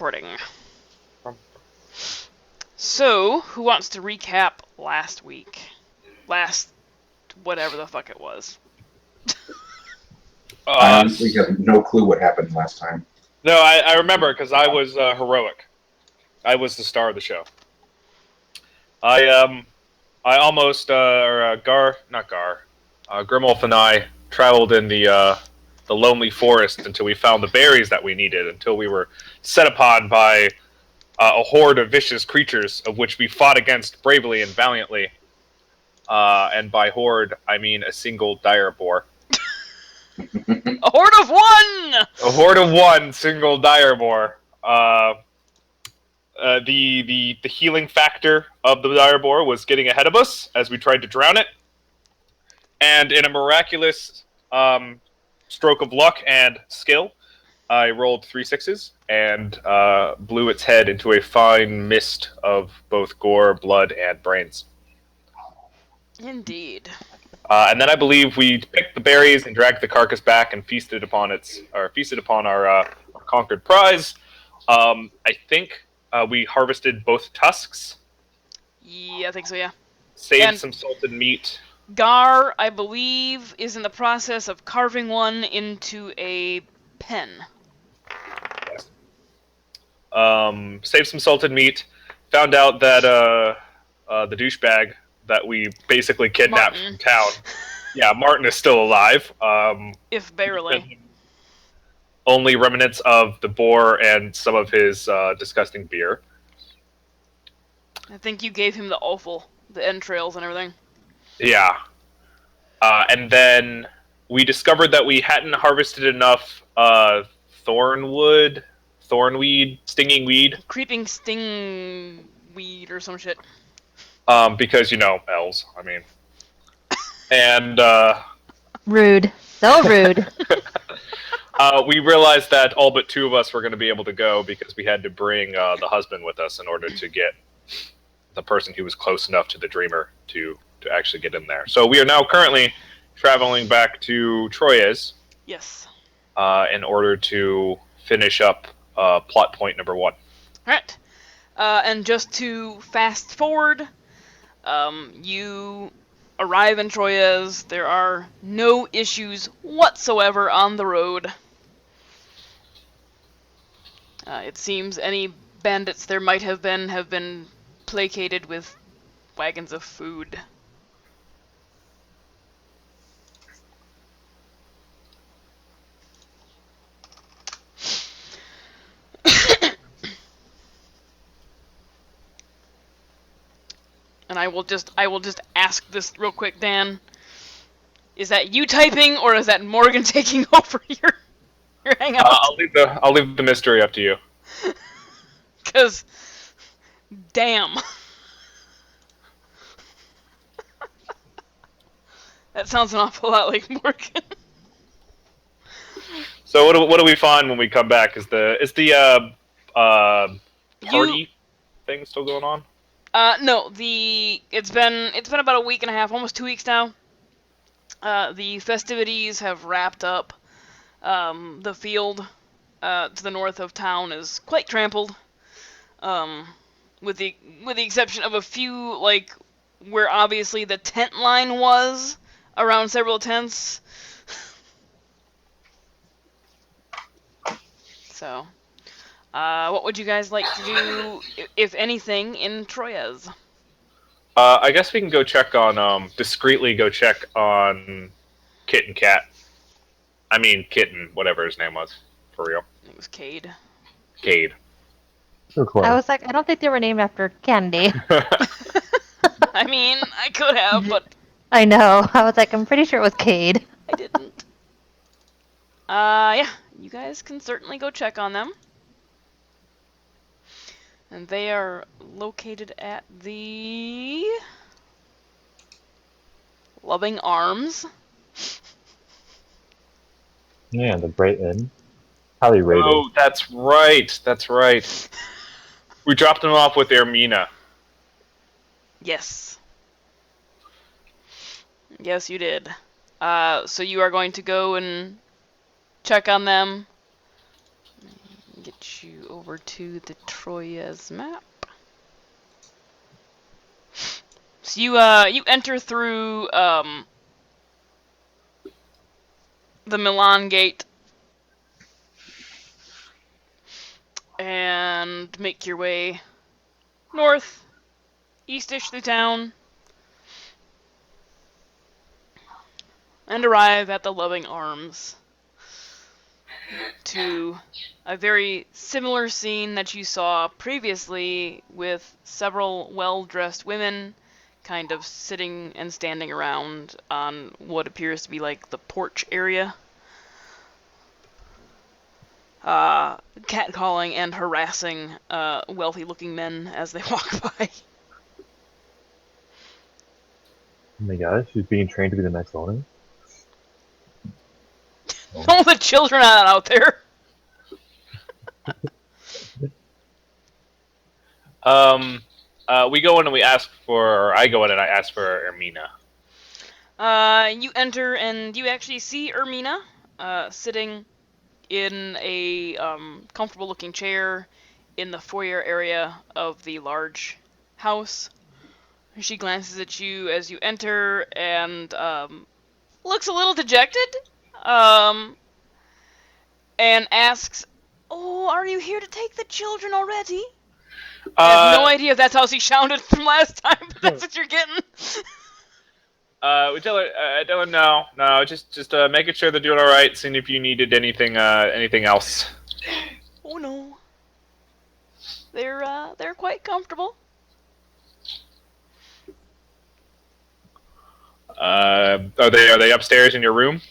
Recording. So, who wants to recap last week? Last whatever the fuck it was. I honestly have no clue what happened last time. No, I remember because I was heroic. I was the star of the show. I almost Grimwolf and I traveled in the lonely forest until we found the berries that we needed. Until we were set upon by a horde of vicious creatures, of which we fought against bravely and valiantly. And by horde, I mean a single dire boar. A horde of one! A horde of one single dire boar. The healing factor of the dire boar was getting ahead of us as we tried to drown it, and in a miraculous stroke of luck and skill, I rolled 3 6s and blew its head into a fine mist of both gore, blood, and brains. Indeed. And then I believe we picked the berries and dragged the carcass back and feasted upon our conquered prize. I think we harvested both tusks. Yeah, I think so, yeah. Saved some salted meat. Gar, I believe, is in the process of carving one into a pen. Yes. Saved some salted meat. Found out that the douchebag that we basically kidnapped from town. Yeah, Martin is still alive. If barely. Only remnants of the boar and some of his disgusting beer. I think you gave him the offal, the entrails and everything. Yeah. And then we discovered that we hadn't harvested enough thornweed, stinging weed. Creeping sting weed or some shit. Because, elves, I mean. And, Rude. So rude. we realized that all but 2 of us were going to be able to go because we had to bring the husband with us in order to get the person who was close enough to the Dreamer to actually get in there. So we are now currently traveling back to Troyes. Yes. In order to finish up plot point number 1. Alright. And just to fast forward, you arrive in Troyes. There are no issues whatsoever on the road. It seems any bandits there might have been placated with wagons of food. And I will just ask this real quick, Dan. Is that you typing, or is that Morgan taking over your hangout? I'll leave the mystery up to you. 'Cause, damn. That sounds an awful lot like Morgan. So what do we find when we come back? Is the party thing still going on? No, it's been about a week and a half, almost 2 weeks now. The festivities have wrapped up. The field to the north of town is quite trampled. With the exception of a few, like, where obviously the tent line was around several tents. So, what would you guys like to do, if anything, in Troyes? I guess we can go check on discreetly go check on Kitten Cat. I mean Kitten, whatever his name was, for real. It was Cade. Cade. I was like, I don't think they were named after candy. I mean, I could have, but I know. I was like, I'm pretty sure it was Cade. I didn't. Yeah, you guys can certainly go check on them. And they are located at the Loving Arms. Yeah, the Brayton. Highly rated. Oh, that's right. We dropped them off with Ermina. Yes. Yes, you did. So you are going to go and check on them. Get you over to the Troyes map. So you enter through the Milan Gate and make your way north, eastish through town, and arrive at the Loving Arms, to a very similar scene that you saw previously, with several well-dressed women kind of sitting and standing around on what appears to be like the porch area, catcalling and harassing wealthy-looking men as they walk by. Oh my gosh, she's being trained to be the next owner? All the children out there. We go in and we ask for, or I go in and I ask for Ermina. You enter and you actually see Ermina sitting in a comfortable-looking chair in the foyer area of the large house. She glances at you as you enter and looks a little dejected, and asks, "Oh, are you here to take the children already?" I have no idea if that's how she sounded from last time, but that's what you're getting. We tell her no, just making sure they're doing all right, seeing if you needed anything else. Oh no, they're quite comfortable. Are they upstairs in your room?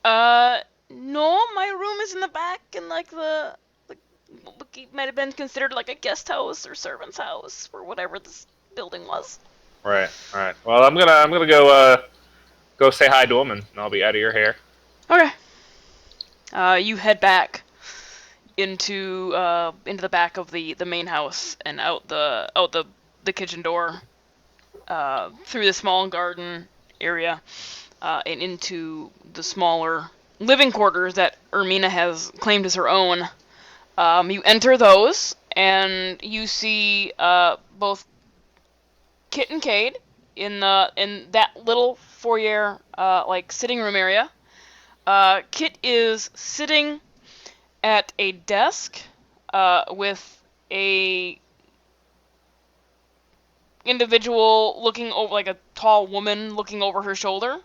No, my room is in the back, in like the might have been considered like a guest house or servant's house or whatever this building was. Right. All right. Well, I'm gonna go say hi to them, and I'll be out of your hair. Okay. You head back into the back of the main house and out the kitchen door, through the small garden area, and into the smaller living quarters that Ermina has claimed as her own. You enter those, and you see both Kit and Cade in that little foyer, like sitting room area. Kit is sitting at a desk with a individual looking over, like a tall woman looking over her shoulder,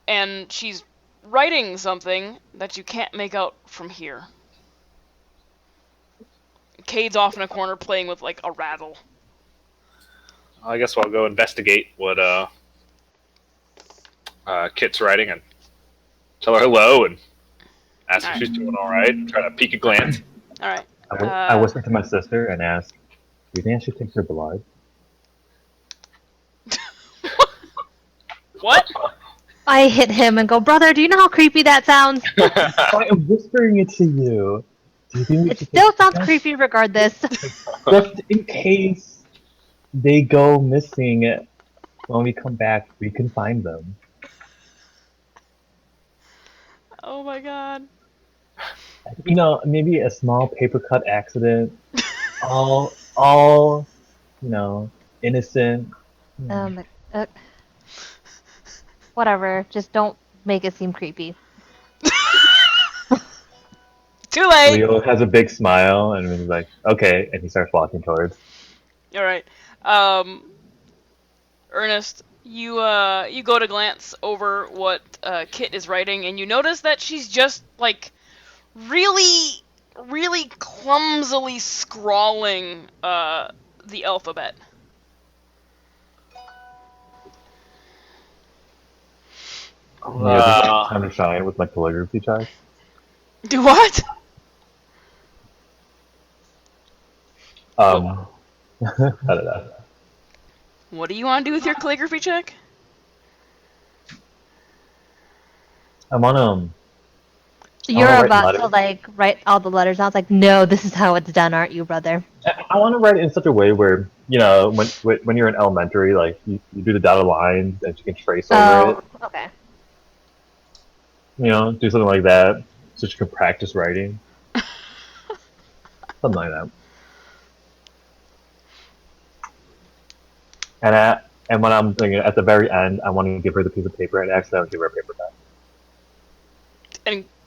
and she's writing something that you can't make out from here. Cade's off in a corner playing with like a rattle. I guess I'll go investigate what Kit's writing and tell her hello and ask if she's doing all right. And try to peek a glance. All right. I whisper to my sister and ask, "Do you think I should take her blood?" What? I hit him and go, "Brother, do you know how creepy that sounds?" I am whispering it to you. Do you think we It should still take sounds her? creepy regardless. Just in case they go missing when we come back, we can find them. Oh my god. You know, maybe a small paper cut accident. all, innocent. Uh, whatever. Just don't make it seem creepy. Too late. Leo has a big smile and he's like, "Okay," and he starts walking towards. All right. Ernest, you go to glance over what Kit is writing, and you notice that she's just like really, really clumsily scrawling the alphabet. Yeah, time to shine with my calligraphy check. Do what? I don't know. What do you want to do with your calligraphy check? I want So you're write about letters. to like write all the letters. I was like, "No, this is how it's done, aren't you, brother?" I want to write it in such a way where, you know, when you're in elementary, like you do the dotted lines and you can trace over it. Okay. You know, do something like that. so she can practice writing. Something like that. And when I'm thinking at the very end, I want to give her the piece of paper and accidentally give her a paper cut.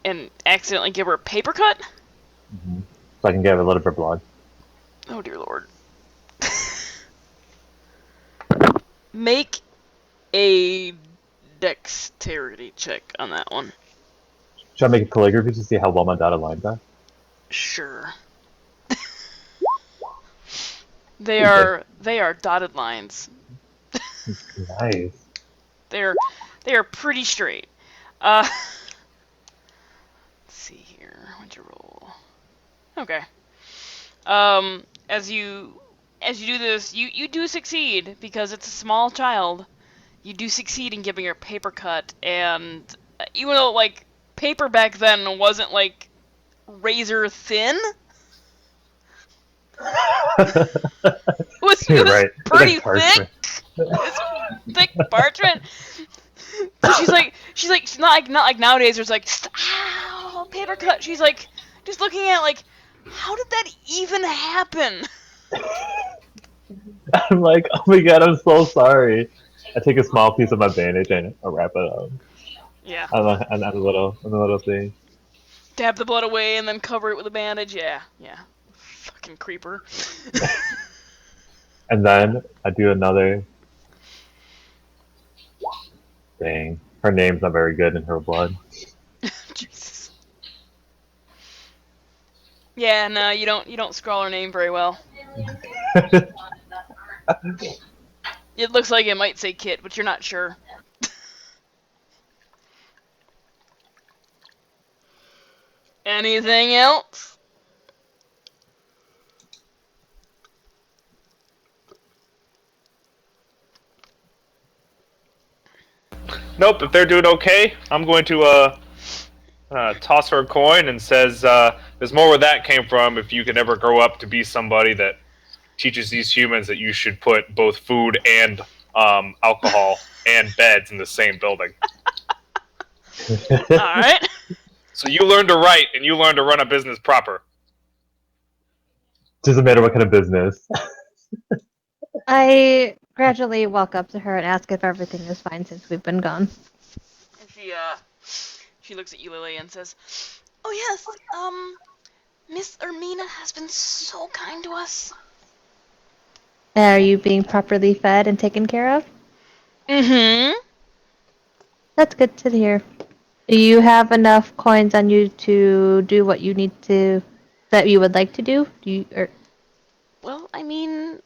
And accidentally give her a paper cut? Mm-hmm. So I can get a little bit of blood. Oh dear lord. Make a dexterity check on that one. Should I make a calligraphy to see how well my dotted lines are? Sure. They are dotted lines. Nice. They are pretty straight. Let's see here. What'd you roll? Okay. As you do this, you do succeed because it's a small child. You do succeed in giving her a paper cut, and even though like paper back then wasn't like razor thin, it You're was right. pretty It's like thick. It's thick parchment. So she's not like nowadays. There's like, ow, paper cut. She's like just looking at it like, how did that even happen? I'm like, oh my god, I'm so sorry. I take a small piece of my bandage and I wrap it up. Yeah. On the little thing. Dab the blood away and then cover it with a bandage. Yeah. Fucking creeper. And then I do another thing. Her name's not very good in her blood. Jesus. Yeah, no, you don't scrawl her name very well. It looks like it might say Kit, but you're not sure. Anything else? Nope. If they're doing okay, I'm going to toss her a coin and says, "There's more where that came from. If you can ever grow up to be somebody that teaches these humans that you should put both food and alcohol and beds in the same building." Alright. So you learn to write and you learn to run a business proper. Doesn't matter what kind of business. I gradually walk up to her and ask if everything is fine since we've been gone. And she looks at you, Lily, and says, "Oh yes, Miss Ermina has been so kind to us." Are you being properly fed and taken care of? Mm-hmm. That's good to hear. Do you have enough coins on you to do what you need to, that you would like to do? Well, I mean,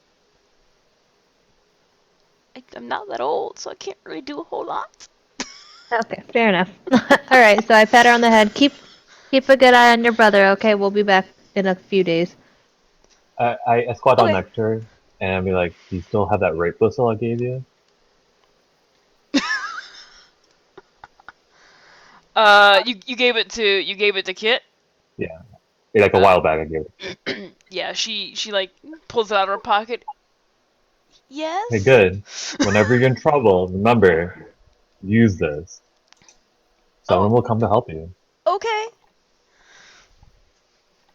I'm not that old, so I can't really do a whole lot. Okay, fair enough. Alright, so I pat her on the head. Keep a good eye on your brother, okay? We'll be back in a few days. I squat down Okay. next to her and I'll be like, do you still have that rape whistle I gave you? You gave it to Kit? Yeah. Like a while back I gave it. Yeah, she like pulls it out of her pocket. Yes? Hey, good. Whenever you're in trouble, remember, use this. Someone will come to help you. Okay.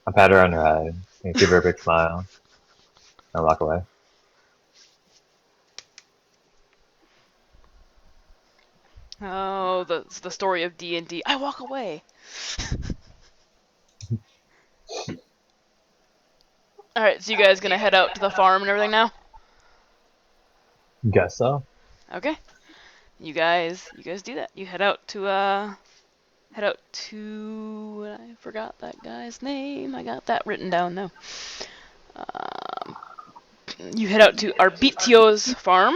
I pat her on her head and give her a big smile and walk away. Oh, the story of D&D. I walk away. Alright, so you guys gonna head out to the farm and everything now? Guess so. Okay. You guys do that. You head out to I forgot that guy's name. I got that written down though. You head out to Arbitio's farm.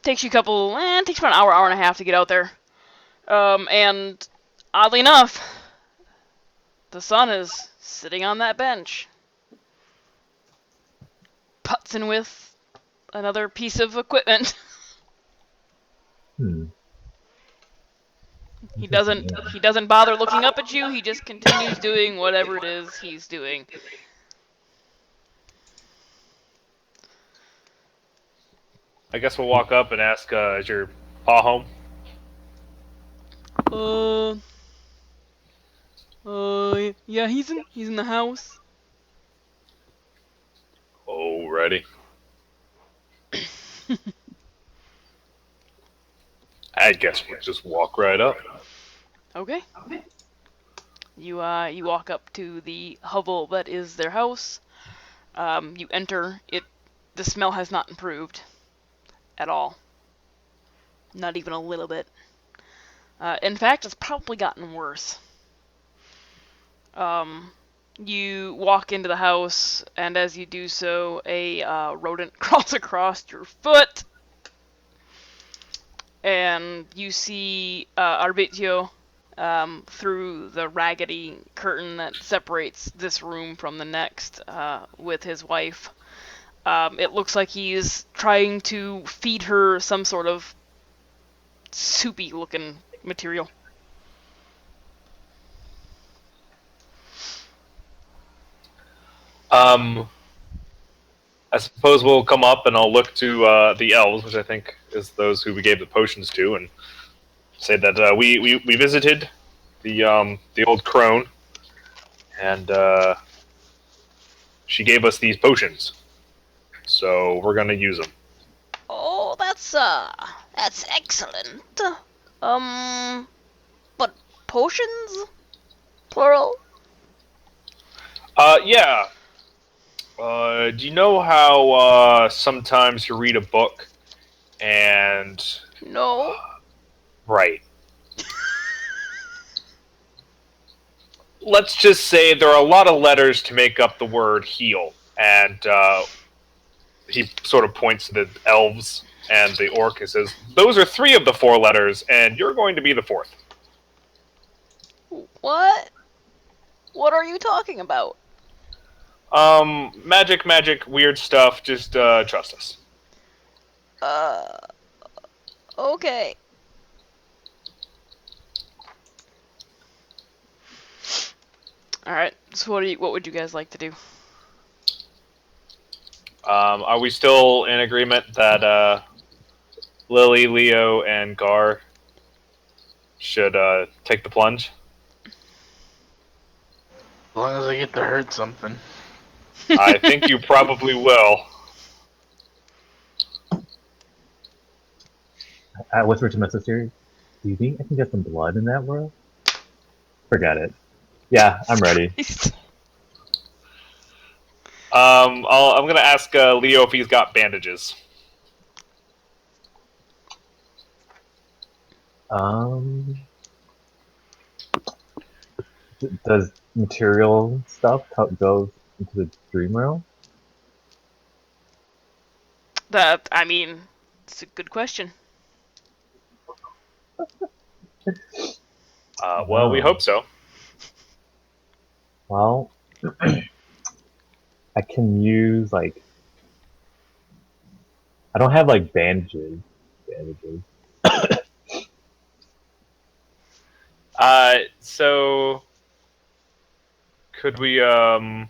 Takes you takes about an hour and a half to get out there. And oddly enough, the sun is sitting on that bench, putzing with another piece of equipment. He doesn't bother looking up at you. He just continues doing whatever it is he's doing. I guess we'll walk up and ask, is your pa home? Yeah, he's in the house. Alrighty. I guess we'll just walk right up. Okay. You walk up to the hovel that is their house. You enter. The smell has not improved at all. Not even a little bit. In fact, it's probably gotten worse. You walk into the house, and as you do so, a rodent crawls across your foot, and you see Arbitio through the raggedy curtain that separates this room from the next with his wife. It looks like he's trying to feed her some sort of soupy-looking material. I suppose we'll come up and I'll look to the elves, which I think is those who we gave the potions to, and say that we visited the old crone, and she gave us these potions, so we're gonna use them. Oh, that's excellent. But potions? Plural? Yeah. Do you know how sometimes you read a book and No. right? Let's just say there are a lot of letters to make up the word heal, and he sort of points to the elves and the orc and says, "Those are 3 of the 4 letters, and you're going to be the 4th." What? What are you talking about? Magic, weird stuff. Just trust us. Okay. Alright, so what would you guys like to do? Are we still in agreement that Lily, Leo, and Gar should take the plunge? As long as I get to hurt something. I think you probably will. I whisper to my sister, do you think I can get some blood in that world? Forget it. Yeah, I'm ready. I'm gonna ask Leo if he's got bandages. Um, does material stuff go into the dream realm? It's a good question. Well, we No. hope so. Well, I can use like I don't have like bandages. Bandages. So could we Can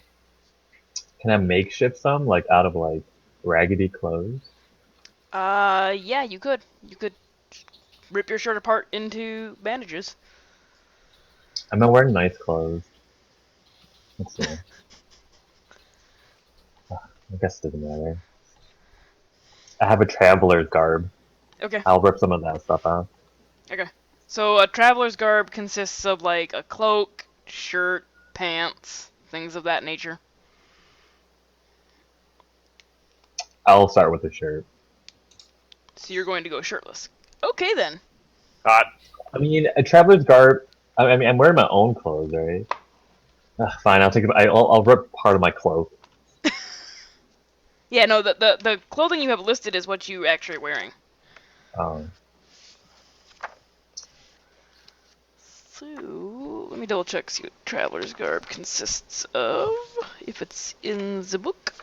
I makeshift some like out of like raggedy clothes? Yeah, you could. You could rip your shirt apart into bandages. I'm not wearing nice clothes. Let's see. I guess it doesn't matter. I have a traveler's garb. Okay. I'll rip some of that stuff out. Okay. So a traveler's garb consists of like a cloak, shirt, pants, things of that nature. I'll start with the shirt. So you're going to go shirtless. Okay then. not? I mean, a traveler's garb. I mean, I'm wearing my own clothes, right? Fine, I'll take. I'll rip part of my cloak. Yeah, no, the clothing you have listed is what you actually are wearing. Um, So let me double check see what traveler's garb consists of, if it's in the book.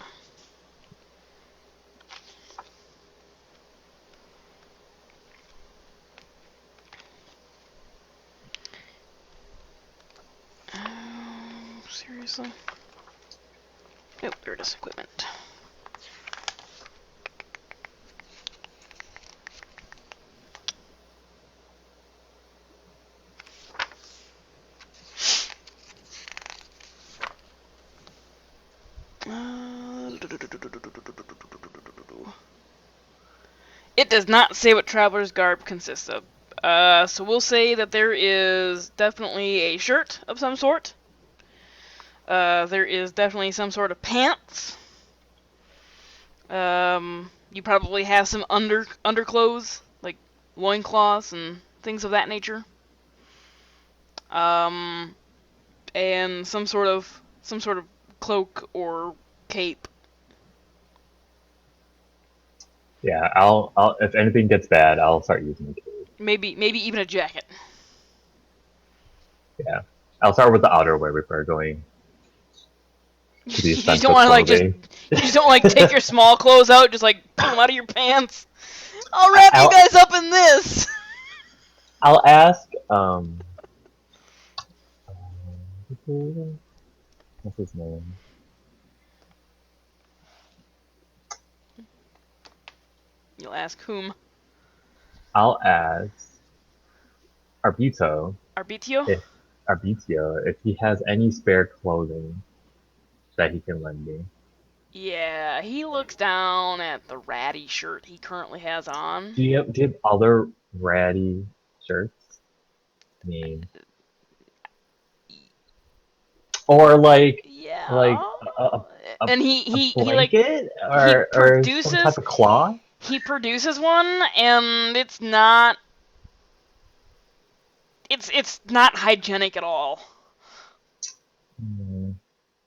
Seriously? Nope, there it is. Equipment. It does not say what Traveler's Garb consists of. So we'll say that there is definitely a shirt of some sort. There is definitely some sort of pants. You probably have some underclothes, like loincloths and things of that nature. And some sort of cloak or cape. Yeah, I'll if anything gets bad, I'll start using the cape. Maybe even a jacket. Yeah, I'll start with the outerwear before going to the You just essential don't want to like clothing. you just don't like take your small clothes out, just like pull them out of your pants. I'll wrap you guys up in this. I'll ask. What's his name? You'll ask whom? I'll ask Arbito Arbitio? if if he has any spare clothing that he can lend me. Yeah, he looks down at the ratty shirt he currently has on. Do you have other ratty shirts? I mean, or like Yeah. a And he blanket he or some produces type of cloth. he produces one, and it's not not hygienic at all. Do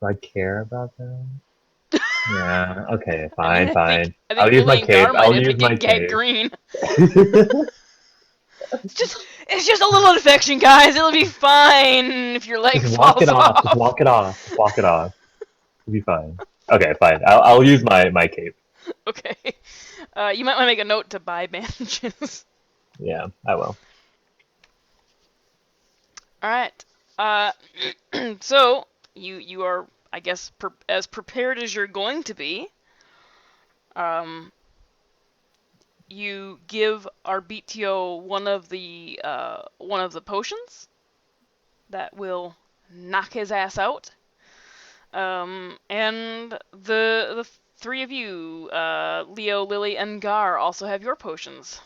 I care about that? Yeah. Okay. I mean, Fine. I Fine. think I'll use my Lily and cape. Gar might I'll have to use my get cape. green. It's just a little infection, guys. It'll be fine if your leg Just falls walk it off. Just off. walk it off. Just walk it off. It'll be fine. Okay. Fine. I'll use my cape. Okay. You might want to make a note to buy bandages. Yeah. I will. All right. So you are, I guess, as prepared as you're going to be. You give Arbitio one of the potions that will knock his ass out. And the three of you, Leo, Lily, and Gar, also have your potions.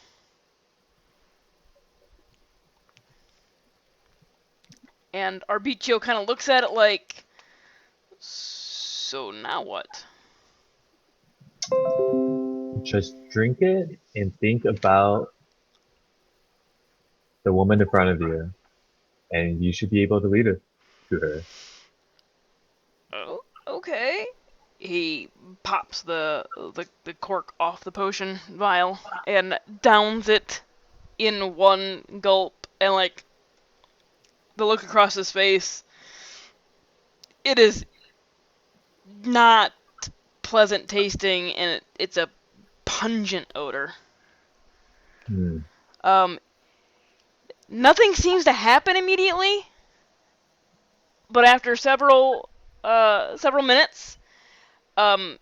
And Arbitio kind of looks at it like, so now what? Just drink it and think about the woman in front of you, and you should be able to lead it to her. Oh, okay. He pops the cork off the potion vial and downs it in one gulp, and like the look across his face, it is not pleasant tasting, and it's a pungent odor. Hmm. Nothing seems to happen immediately, but after several minutes,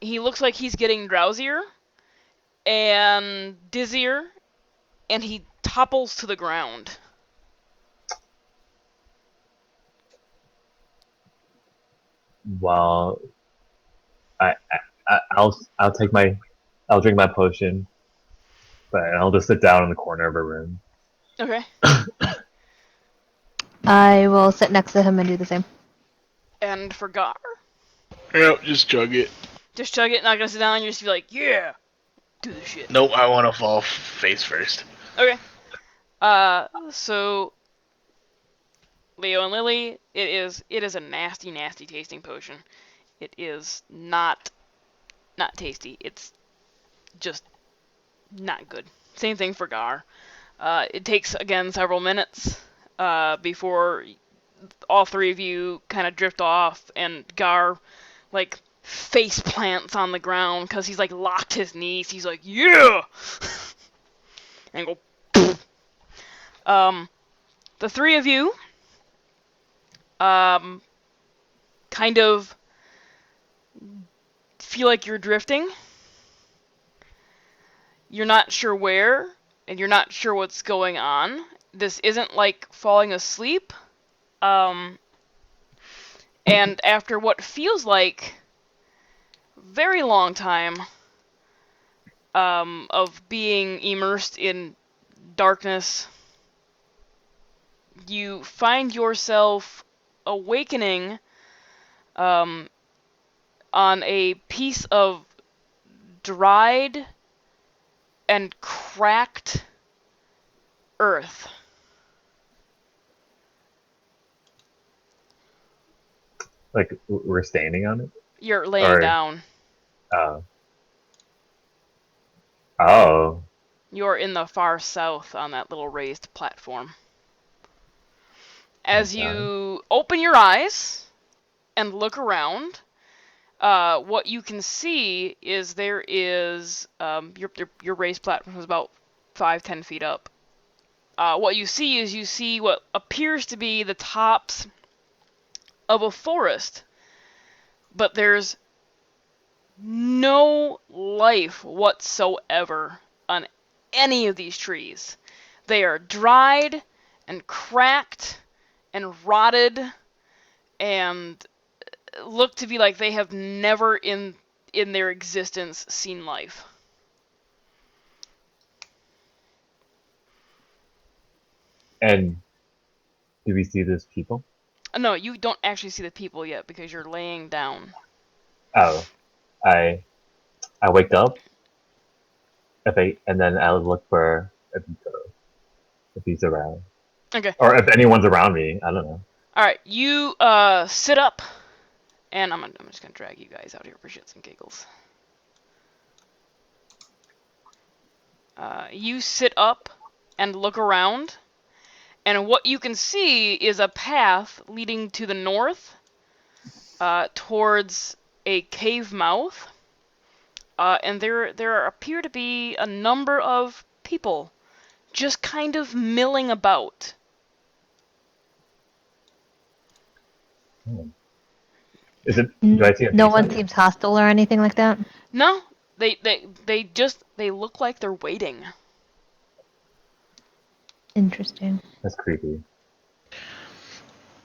he looks like he's getting drowsier and dizzier, and he topples to the ground. Well, I'll drink my potion, but I'll just sit down in the corner of a room. Okay. I will sit next to him and do the same. And for Gar, Yep, just chug it. just chug it, not gonna sit down, you're just be like, yeah, do the shit. Nope, I want to fall face first. Okay. So Leo and Lily, it is a nasty, nasty tasting potion. It is not tasty. It's just not good. Same thing for Gar. It takes again several minutes before all three of you kind of drift off, and Gar like face plants on the ground because he's like locked his knees. He's like, yeah, and go. The three of you kind of feel like you're drifting. You're not sure where, and you're not sure what's going on. This isn't like falling asleep. And after what feels like very long time, of being immersed in darkness, you find yourself awakening on a piece of dried and cracked earth. Like we're standing on it. You're laying Or- down. Oh. Oh. You're in the far south on that little raised platform. As you open your eyes and look around, what you can see is there is your raised platform is about 5-10 feet up. What you see is what appears to be the tops of a forest, but there's no life whatsoever on any of these trees. They are dried and cracked and rotted and look to be like they have never in their existence seen life. And do we see those people? No, you don't actually see the people yet because you're laying down. Oh. I wake up. And then I'll look for Arbitio, if he's around. Okay. Or if anyone's around me. I don't know. Alright, you sit up, and I'm just gonna drag you guys out here for shits and giggles. You sit up and look around, and what you can see is a path leading to the north, towards a cave mouth, and there appear to be a number of people just kind of milling about. Is it? Do I see a No face one on it? seems hostile or anything like that. No, they look like they're waiting. Interesting. That's creepy.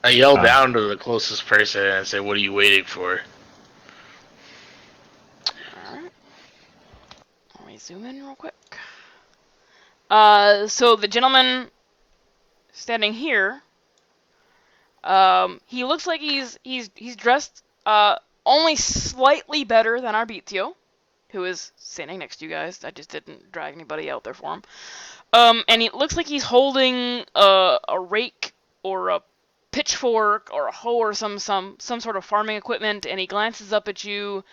I yell down to the closest person and say, "What are you waiting for?" Alright. Let me zoom in real quick. So the gentleman standing here, he looks like he's dressed only slightly better than Arbitio, who is standing next to you guys. I just didn't drag anybody out there for him. And it looks like he's holding a rake or a pitchfork or a hoe or some sort of farming equipment, and he glances up at you.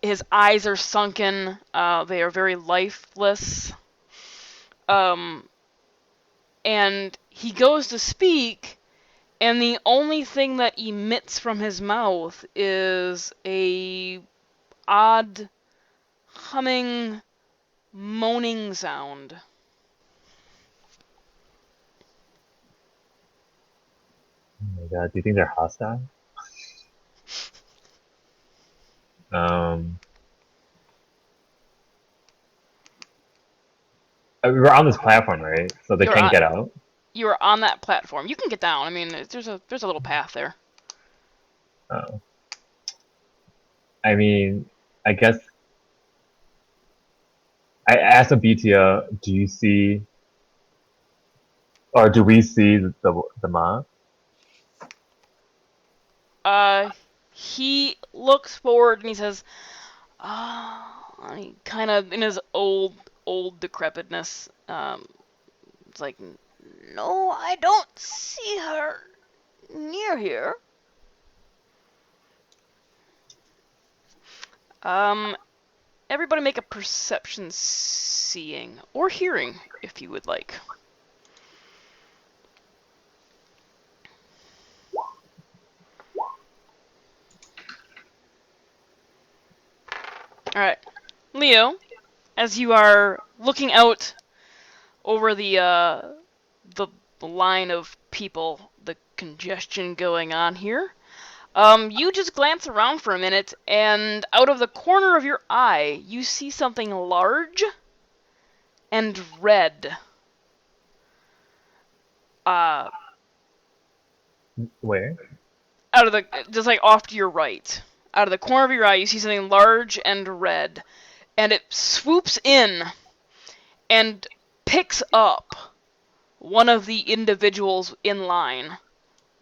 His eyes are sunken. They are very lifeless. And he goes to speak, and the only thing that emits from his mouth is a odd humming, moaning sound. Oh my god, do you think they're hostile? We're on this platform, right? So they You're can't on- get out? You are on that platform. You can get down. I mean, there's a little path there. Oh. I mean, I guess... I asked Arbitio, do you see... Or do we see the mob? He looks forward and he says, and he kind of, in his old decrepitness, it's like, no, I don't see her near here. Everybody make a perception seeing, or hearing, if you would like. Alright. Leo, as you are looking out over the line of people, the congestion going on here, you just glance around for a minute, and out of the corner of your eye, you see something large and red. Where? Out of the, just like off to your right. Out of the corner of your eye, you see something large and red. and it swoops in and picks up one of the individuals in line.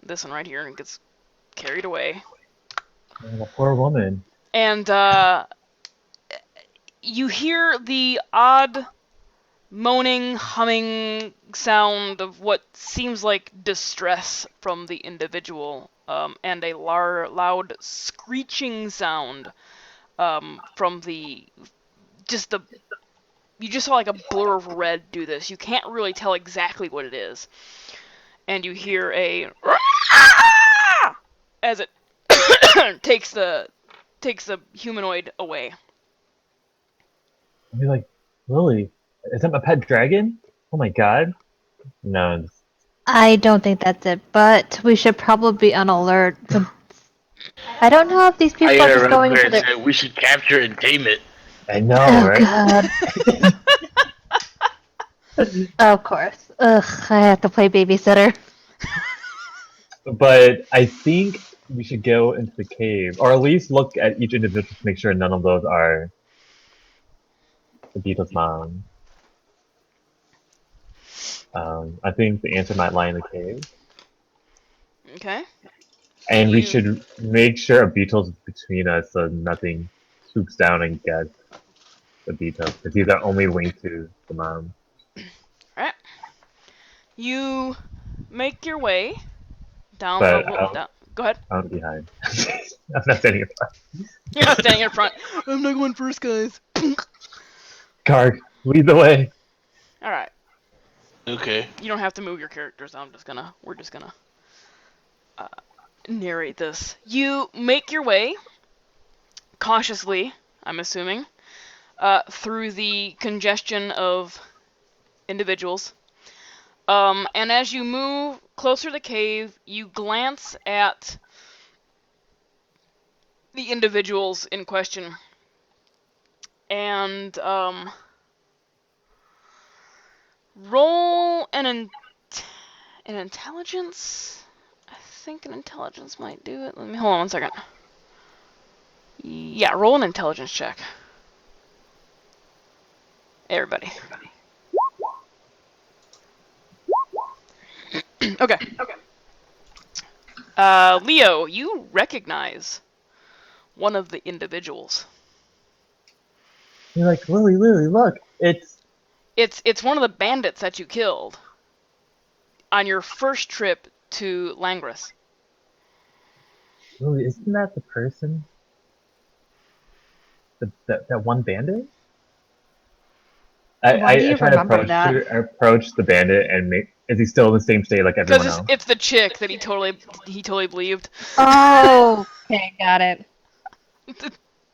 This one right here, and gets carried away. Oh, the poor woman. And you hear the odd moaning, humming sound of what seems like distress from the individual, and a loud screeching sound from the you just saw like a blur of red do this. You can't really tell exactly what it is, and you hear a as it takes the humanoid away. I'd be like, Lily, is that my pet dragon? Oh my god. No. I don't think that's it, but we should probably be on alert. I don't know if these I people are gotta just run going up there for and their. say we should capture and tame it. I know, Oh right? god. Of course. Ugh, I have to play babysitter. But I think we should go into the cave, or at least look at each individual to make sure none of those are the Beatles' mom. I think the answer might lie in the cave. Okay. And we You- should make sure a Beatles is between us so nothing swoops down and gets the Beatles, because he's our only link to the mom. Alright. You make your way down But Go ahead. I'm behind. I'm not standing in front. You're not standing in front. I'm not going first, guys. Karg, lead the way. Alright. Okay. You don't have to move your characters. We're just gonna narrate this. You make your way cautiously, I'm assuming, through the congestion of individuals. And as you move closer to the cave, you glance at the individuals in question. And roll an intelligence. I think an intelligence might do it. Let me hold on 1 second. Yeah, roll an intelligence check. Everybody. Okay. Leo, you recognize one of the individuals. You're like, Lily, look, It's one of the bandits that you killed on your first trip to Langris. Lily, isn't that the person? That one bandit? Why do you I try to remember that? approach the bandit and make. Is he still in the same state like everyone Because else? it's the chick that he totally believed. Oh, okay, got it.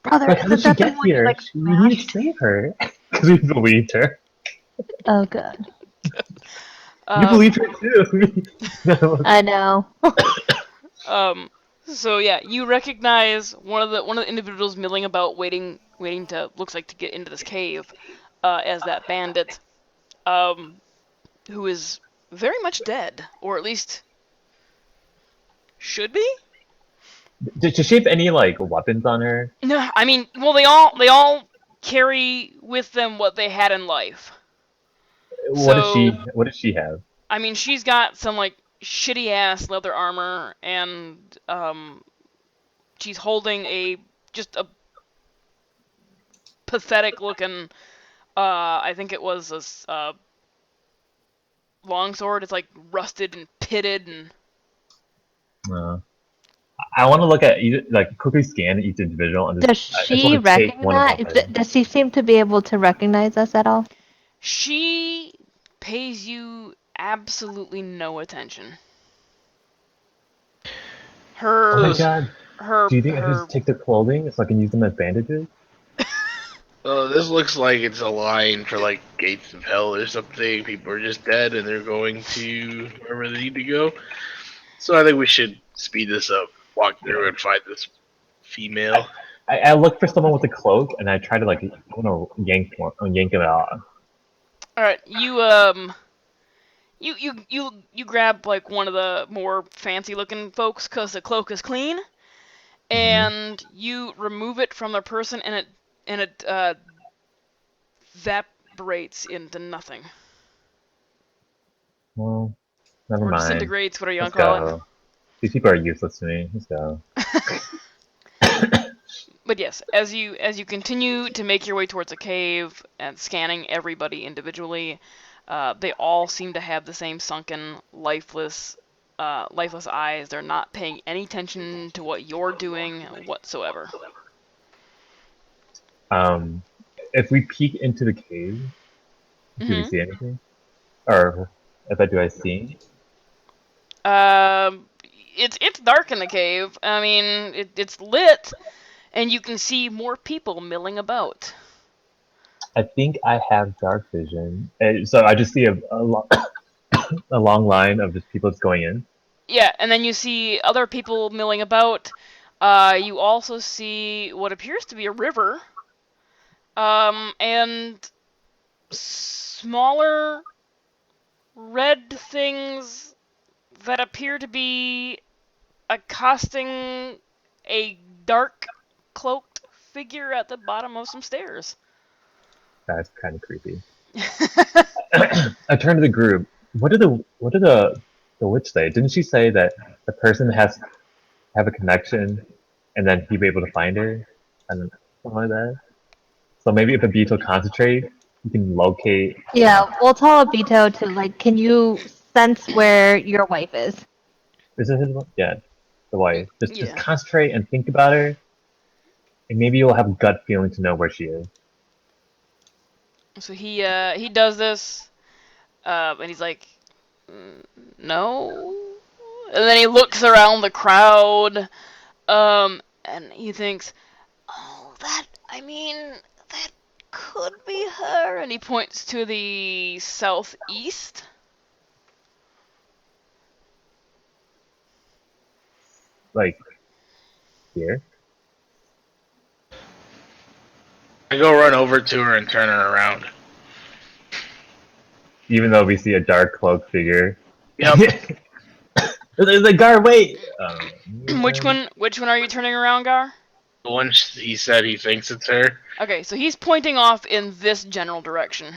Brother, But how did isn't she that the get one you here? like We need to smashed? save her because we believed her. Oh god. You believed her too. No. I know. So yeah, you recognize one of the individuals milling about, waiting to get into this cave, as that bandit, who is very much dead, or at least should be. Did she have any like weapons on her? No, I mean, well, they all carry with them what they had in life. What So, What does she have? I mean, she's got some like shitty ass leather armor, and she's holding just a pathetic looking. I think it was a longsword. It's like rusted and pitted, and I want to look at quickly scan each individual and Does I just she want to take one of recognize? them. Does she seem to be able to recognize us at all? she pays you absolutely no attention. Oh my god! Her Do you think I should just take their clothing so I can use them as bandages? This looks like it's a line for like gates of hell or something. People are just dead and they're going to wherever they need to go. So I think we should speed this up, walk through and find this female. I look for someone with a cloak and I try to I want to yank it off. All right, you grab like one of the more fancy looking folks because the cloak is clean, and you remove it from the person, and it evaporates into nothing. Well, never Or mind. disintegrates, whatever you Let's want to call go. These people are useless to me. Let's go. it. But yes, as you continue to make your way towards a cave and scanning everybody individually, they all seem to have the same sunken, lifeless eyes. They're not paying any attention to what you're doing whatsoever. If we peek into the cave, do we Mm-hmm. see anything? Or if I do, I see? It's dark in the cave. I mean, it's lit, and you can see more people milling about. I think I have dark vision. So I just see a long line of just people just going in. Yeah, and then you see other people milling about. You also see what appears to be a river, and smaller red things that appear to be accosting a dark cloaked figure at the bottom of some stairs. That's kind of creepy. I turn to the group. What did the witch say? Didn't she say that the person has to have a connection, and then he'd be able to find her, and something like that? So maybe if a beetle concentrate, you can locate. Yeah, we'll tell Abito to, like, can you sense where your wife is? Is it his? Yeah, the wife. Just Yeah. concentrate and think about her, and maybe you'll have a gut feeling to know where she is. So he does this, and he's like, no. And then he looks around the crowd, and he thinks, oh, that could be her. And he points to the southeast. Like here. I go run over to her and turn her around. Even though we see a dark cloaked figure. Yep. There's a guard. Wait. Which one are you turning around, Gar? The one he said he thinks it's her. Okay, so he's pointing off in this general direction.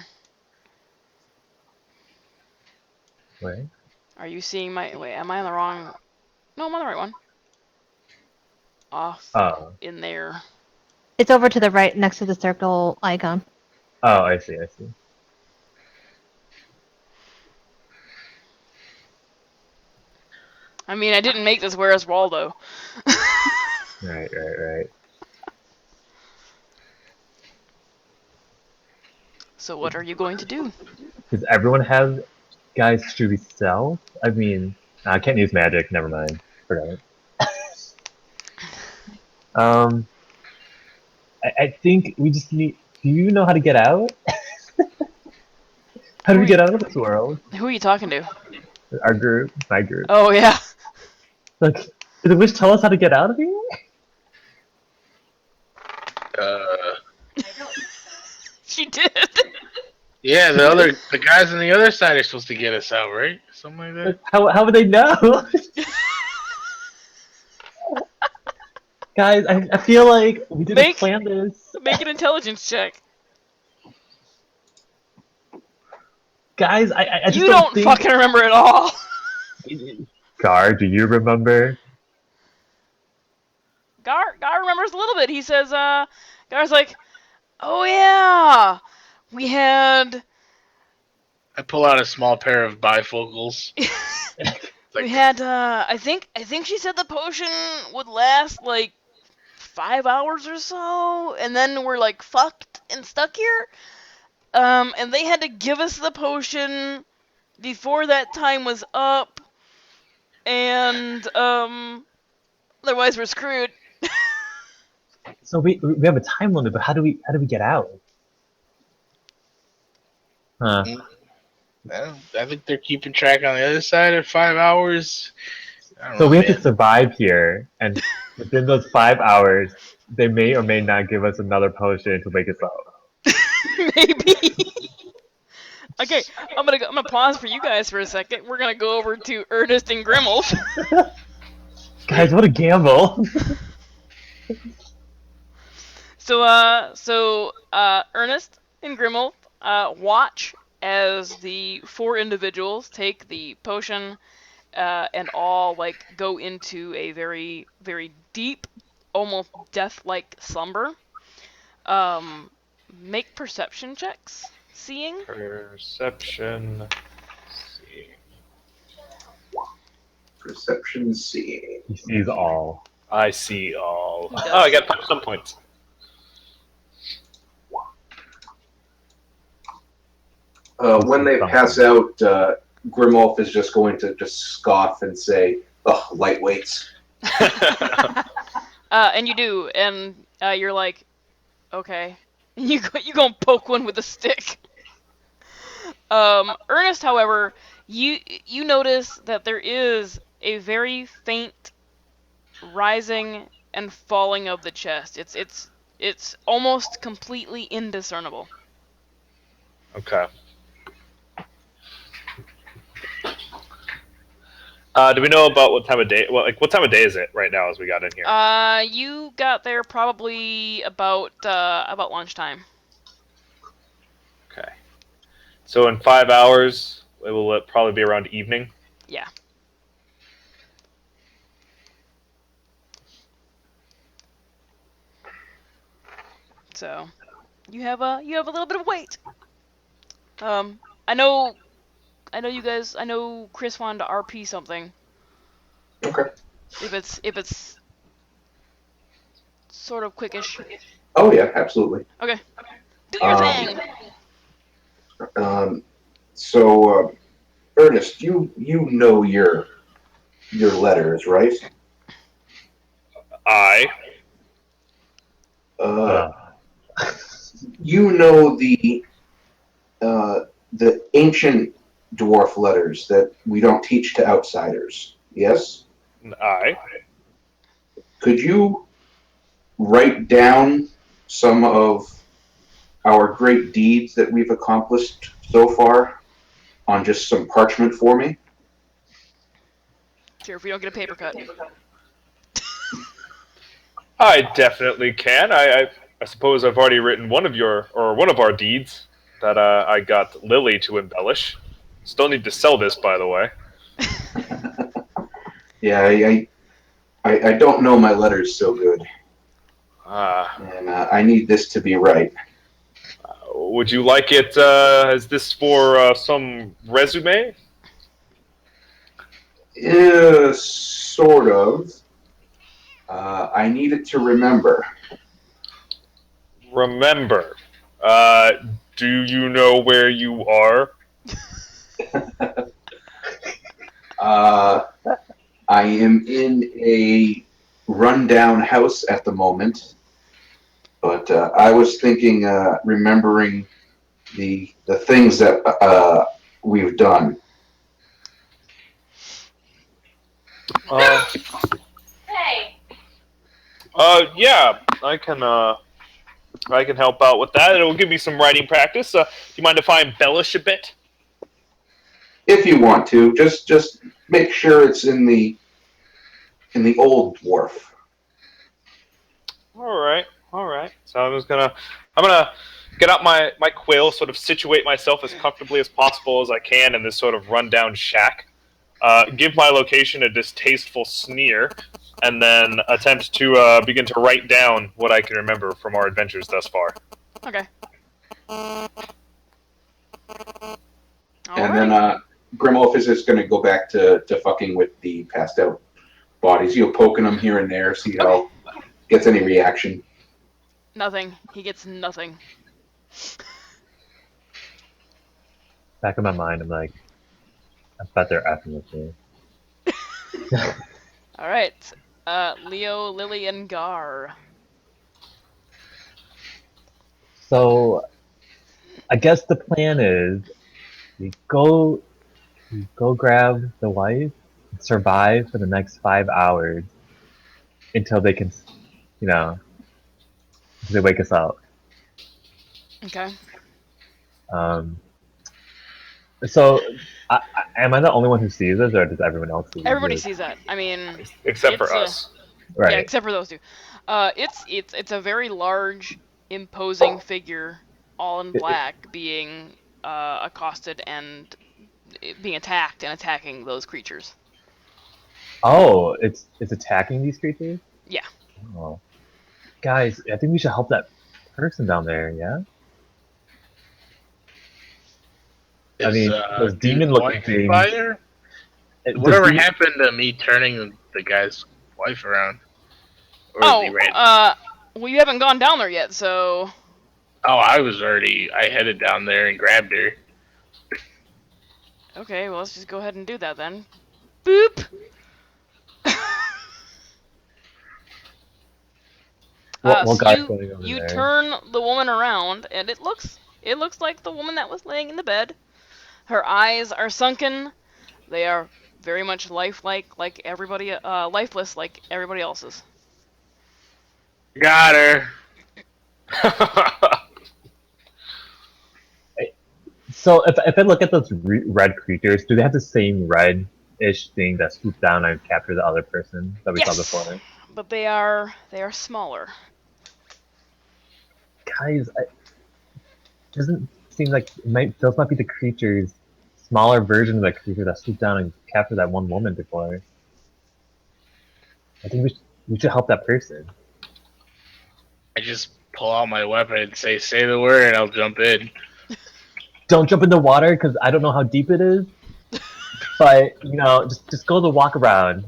Wait. Are you seeing my... Wait, am I on the wrong... No, I'm on the right one. Off Oh. in there. It's over to the right next to the circle icon. Oh, I see. I mean, I didn't make this Where's Waldo. Right. So what are you going to do? Does everyone have guys should we sell? I mean, I can't use magic. Never mind. Forgot it. I think we just need. Do you know how to get out? How do we get out of this world? Who are you talking to? Our group, my group. Oh, yeah. Like, did the witch tell us how to get out of here? She did. Yeah, the guys on the other side are supposed to get us out, right? Something like that. Like, how would they know? Guys, I feel like we didn't plan this. Make an intelligence check. Guys, I just You don't think... fucking remember at all. Gar, do you remember? Gar remembers a little bit. He says, Gar's like, oh yeah, we had... I pull out a small pair of bifocals. We had, I think she said the potion would last, like, 5 hours or so, and then we're, like, fucked and stuck here. And they had to give us the potion before that time was up, and, otherwise we're screwed. So we have a time limit, but how do we get out? Huh. I think they're keeping track on the other side at 5 hours. So we have to survive here, and within those 5 hours, they may or may not give us another potion to wake us up. Maybe. Okay, I'm gonna pause for you guys for a second. We're gonna go over to Ernest and Grimmels. Guys, what a gamble! So Ernest, and Grimulf watch as the 4 individuals take the potion and all like go into a very, very deep, almost death-like slumber. Make perception checks. Seeing. Perception. See. Perception seeing. He sees all. I see all. He does. Oh, I got some points. When they pass out, Grimolf is just going to just scoff and say, "Ugh, lightweights." And you do, and you're like, okay. You go and poke one with a stick. Ernest, however, you notice that there is a very faint rising and falling of the chest. It's almost completely indiscernible. Okay. Do we know about what time of day? Well, like what time of day is it right now as we got in here? You got there probably about lunchtime. Okay. So in 5 hours, it will probably be around evening. Yeah. So, you have a little bit of wait. I know you guys. I know Chris wanted to RP something. Okay. If it's sort of quickish. Oh yeah, absolutely. Okay. Do your thing. So, Ernest, you know your letters, right? I. Uh, you know the ancient dwarf letters that we don't teach to outsiders. Yes. I. Could you write down some of our great deeds that we've accomplished so far on just some parchment for me? Sure, if we don't get a paper cut. I definitely can. I suppose I've already written one of our deeds that I got Lily to embellish. Still need to sell this, by the way. Yeah, I don't know my letters so good, and I need this to be right. Would you like it? Is this for some resume? Sort of. I need it to remember. Remember. Do you know where you are? I am in a rundown house at the moment, but I was thinking, remembering the things that we've done. Hey. Yeah, I can help out with that. It'll give me some writing practice. Do you mind if I embellish a bit? If you want to, just make sure it's in the old dwarf. All right. So I'm gonna get out my quill, sort of situate myself as comfortably as possible as I can in this sort of rundown shack. Give my location a distasteful sneer, and then attempt to begin to write down what I can remember from our adventures thus far. Okay. And then Grimolf is just going to go back to fucking with the passed out bodies. Poking them here and there, see how gets any reaction. Nothing. He gets nothing. Back in my mind, I'm like, I bet they're effing with me. All right. Leo, Lily, and Gar. So, I guess the plan is we go grab the wife, survive for the next 5 hours until they can, until they wake us up. Okay. So, am I the only one who sees this, or does everyone else see Everybody this? sees that. I mean, Except for It's, us. Right. yeah, except for those two. It's a very large, imposing figure all in black, being accosted and being attacked and attacking those creatures. Oh, it's attacking these creatures? Yeah. Oh. Guys, I think we should help that person down there, yeah? I Is mean, those dude's demon-looking wife things. by there? Those Whatever demon- happened to me turning the guy's wife around? Or is he Oh, ran? well, you haven't gone down there yet, so. Oh, I headed down there and grabbed her. Okay, well, let's just go ahead and do that then. Boop! what So guy's going over you there? turn the woman around, and it looks like the woman that was laying in the bed. Her eyes are sunken. They are very much lifeless, like everybody else's. Got her. So if I look at those red creatures, do they have the same red-ish thing that swoop down and capture the other person that we saw Yes, before? but they are smaller. Guys, it doesn't seem like those might be the creatures, smaller version of that creature that swooped down and captured that one woman before. I think we should help that person. I just pull out my weapon and say the word, and I'll jump in. Don't jump in the water because I don't know how deep it is. But just go the walk around.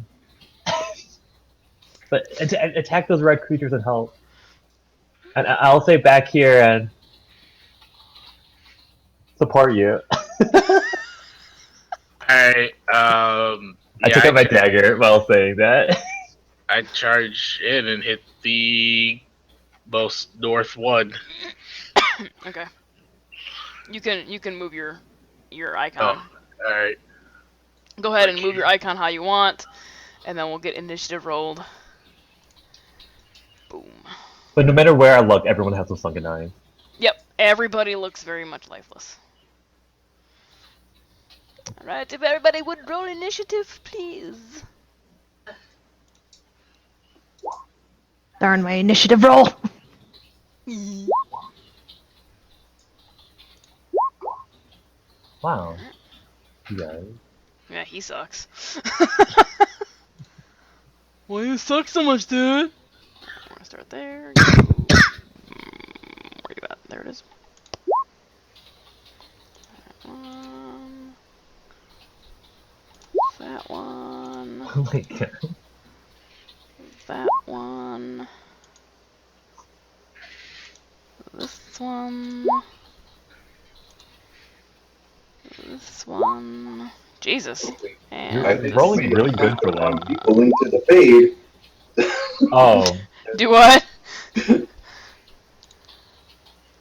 But attack those red creatures and help. And I'll stay back here and support you. Alright, I took out my dagger while saying that. I charge in and hit the most north one. Okay. You can move your icon. Oh, alright. Go ahead and move your icon how you want, and then we'll get initiative rolled. Boom. But no matter where I look, everyone has those sunken eyes. Yep, everybody looks very much lifeless. Alright, if everybody would roll initiative, please. Darn my initiative roll. Wow. You guys. Yeah, he sucks. Why you suck so much, dude? I'm gonna start there. Where you at? There it is. That one. Oh my god. That one. This one. This one. Jesus. And I think rolling really good for them. People into the fade. Oh. do what?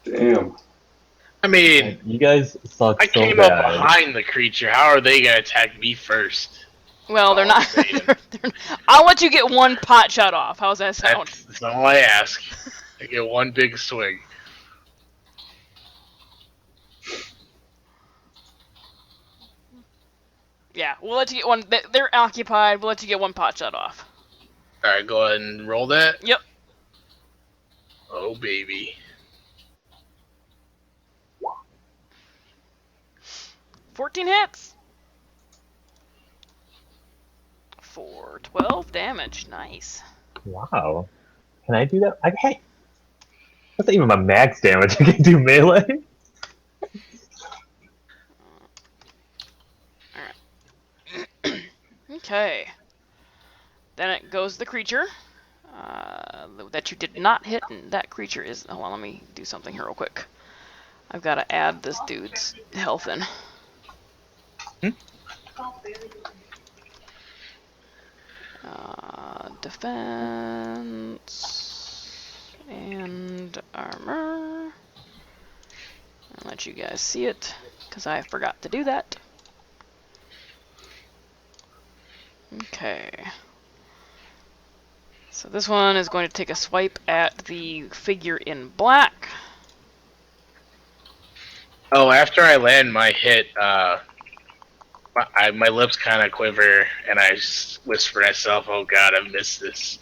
Damn. I mean, You guys suck I so came bad. up behind the creature. How are they gonna attack me first? Well, they're not. Oh, man. I'll let you get one pot shot off. How's that sound? That's all I ask. I get one big swing. Yeah, we'll let you get one. They're occupied. We'll let you get one pot shot off. Alright, go ahead and roll that. Yep. Oh, baby. 14 hits. For 12 damage. Nice. Wow. Can I do that? Hey, that's not even my max damage. I can do melee. Okay. Then it goes the creature that you did not hit, and that creature is. Hold on, let me do something here real quick. I've got to add this dude's health in. Defense and armor. I'll let you guys see it because I forgot to do that. Okay. So this one is going to take a swipe at the figure in black. Oh, after I land my hit, my lips kind of quiver, and I whisper to myself, "Oh God, I've missed this."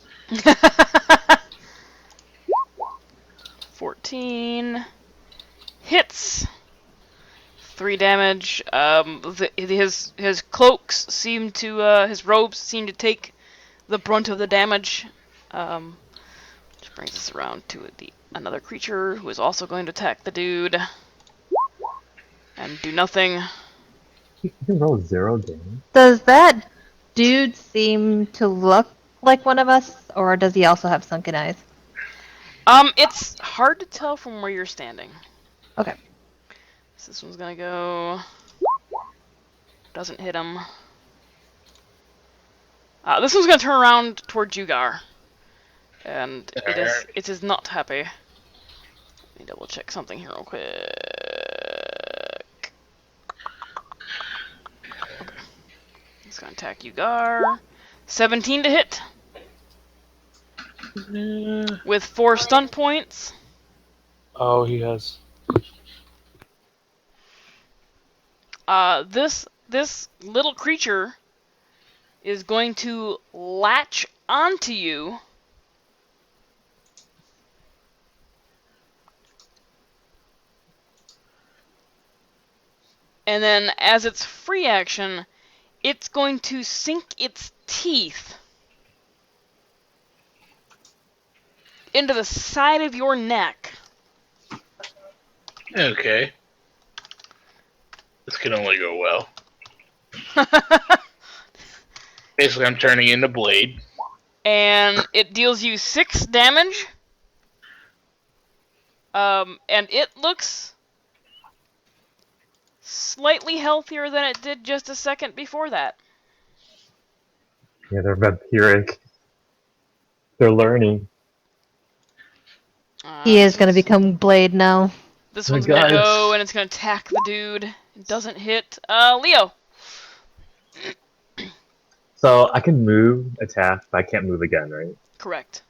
14 hits. 3 damage. His cloaks seem to, his robes seem to take the brunt of the damage. Which brings us around to another creature who is also going to attack the dude. And do nothing. You can roll 0 damage. Does that dude seem to look like one of us, or does he also have sunken eyes? It's hard to tell from where you're standing. Okay. So this one's gonna go... Doesn't hit him. This one's gonna turn around toward Jugar. And it is not happy. Let me double check something here real quick. Okay. It's gonna attack Jugar. 17 to hit. With 4 stun points. Oh, he has. This little creature is going to latch onto you. And then, as its free action, it's going to sink its teeth into the side of your neck. Okay. This can only go well. Basically, I'm turning into Blade. And it deals you 6 damage. And it looks slightly healthier than it did just a second before that. Yeah, they're vampiric. They're learning. He is going to become Blade now. This Oh my one's gonna God. go and it's gonna attack the dude. It doesn't hit. Leo. So I can move, attack, but I can't move again, right? Correct.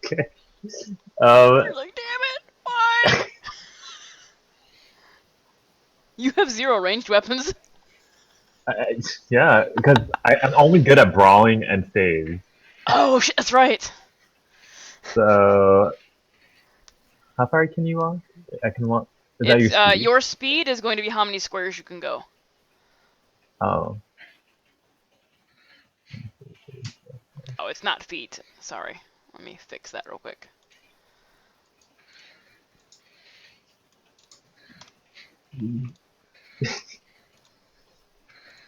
Okay. You're like, damn it! Why? You have 0 ranged weapons. Yeah, because I'm only good at brawling and saves. Oh shit, that's right. So, how far can you walk? I can walk. Is that your speed? Your speed is going to be how many squares you can go. Oh. Oh, it's not feet. Sorry. Let me fix that real quick.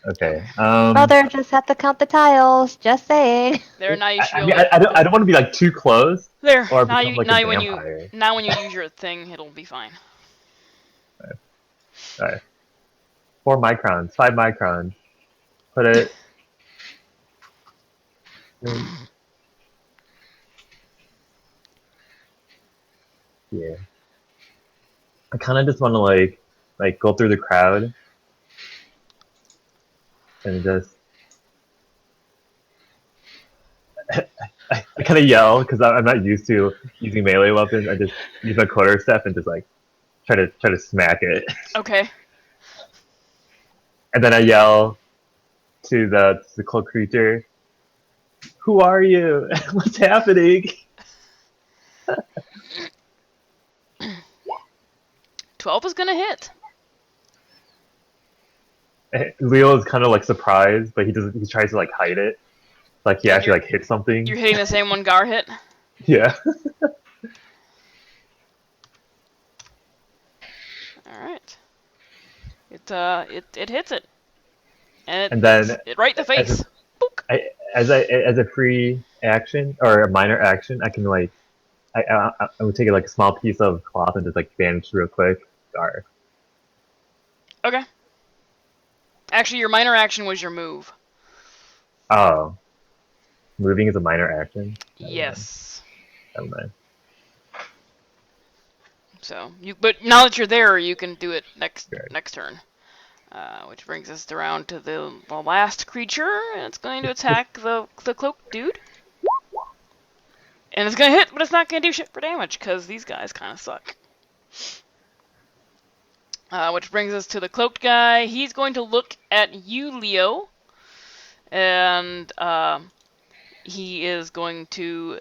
Okay. Brother, just have to count the tiles. Just saying. There, now you should be I able mean, to... I don't want to be like too close, There. or Now become you like now a when vampire. you use your thing, it'll be fine. Alright. 4 microns, 5 microns. Put it. Yeah. I kind of just want to like go through the crowd and just. I kind of yell because I'm not used to using melee weapons. I just use my quarter step and just like try to smack it, Okay. and then I yell to the cloak creature, "Who are you? What's happening?" 12 is gonna hit. Leo is kind of like surprised, but he doesn't. He tries to like hide it, like he And actually like hit something. You're hitting the same one Gar hit. Yeah. Alright. It hits it. And And then hits it right in the face. Book. as a free action or a minor action, I can like I would take like a small piece of cloth and just like bandage real quick. Or Okay. Actually, your minor action was your move. oh, moving is a minor action. Yes. Never mind. So but now that you're there, you can do it next Right. turn. Which brings us around to the last creature, and it's going to attack the cloaked dude. And it's gonna hit, but it's not gonna do shit for damage because these guys kind of suck. Which brings us to the cloaked guy. He's going to look at you, Leo, and he is going to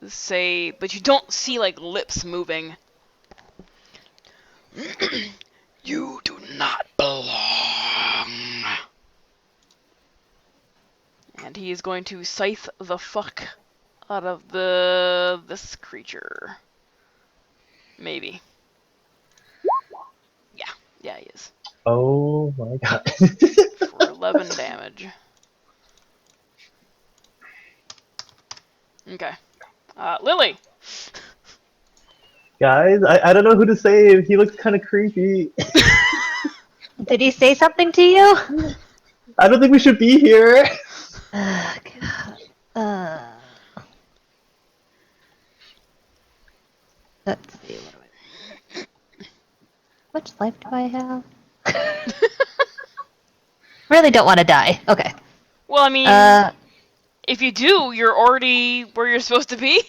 say, but you don't see like lips moving. You do not belong. And he is going to scythe the fuck out of this creature. Maybe. Yeah, he is. Oh my god. For 11 damage. Okay. Lily! Guys, I don't know who to save. He looks kind of creepy. Did he say something to you? I don't think we should be here. God. Let's see. What do I? How much life do I have? Really don't want to die. Okay. Well, I mean, Uh, if you do, you're already where you're supposed to be.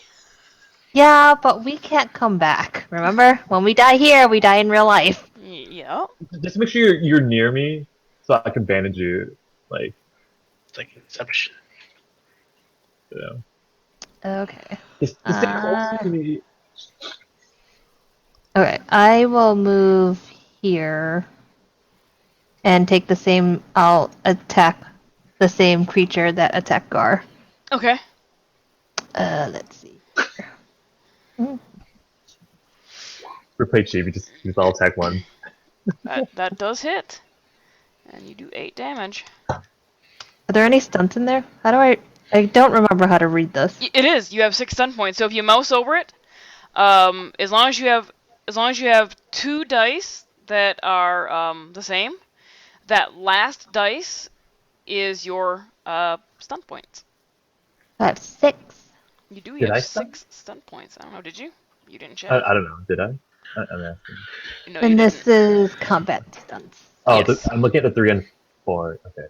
yeah, but we can't come back. Remember, when we die here, we die in real life. Yeah. Just make sure you're near me so I can bandage you. Like, It's like Inception. you know. Okay. Just stay close to me. Okay, I will move here and take the same. I'll attack the same creature that attacked Gar. Okay. Let's see. Replay Chibi, just all attack one. That does hit. And you do 8 damage. Are there any stunts in there? How do I don't remember how to read this. It is. You have 6 stun points. So if you mouse over it, as long as you have 2 dice that are the same, that last dice is your stun points. I have 6. You do. You Did have I stun? 6 stun points. I don't know. Did you? You didn't check. I don't know. Did I? I'm asking. No, you And didn't. this is combat stunts. Oh, Yes. I'm looking at the 3 and 4. Okay.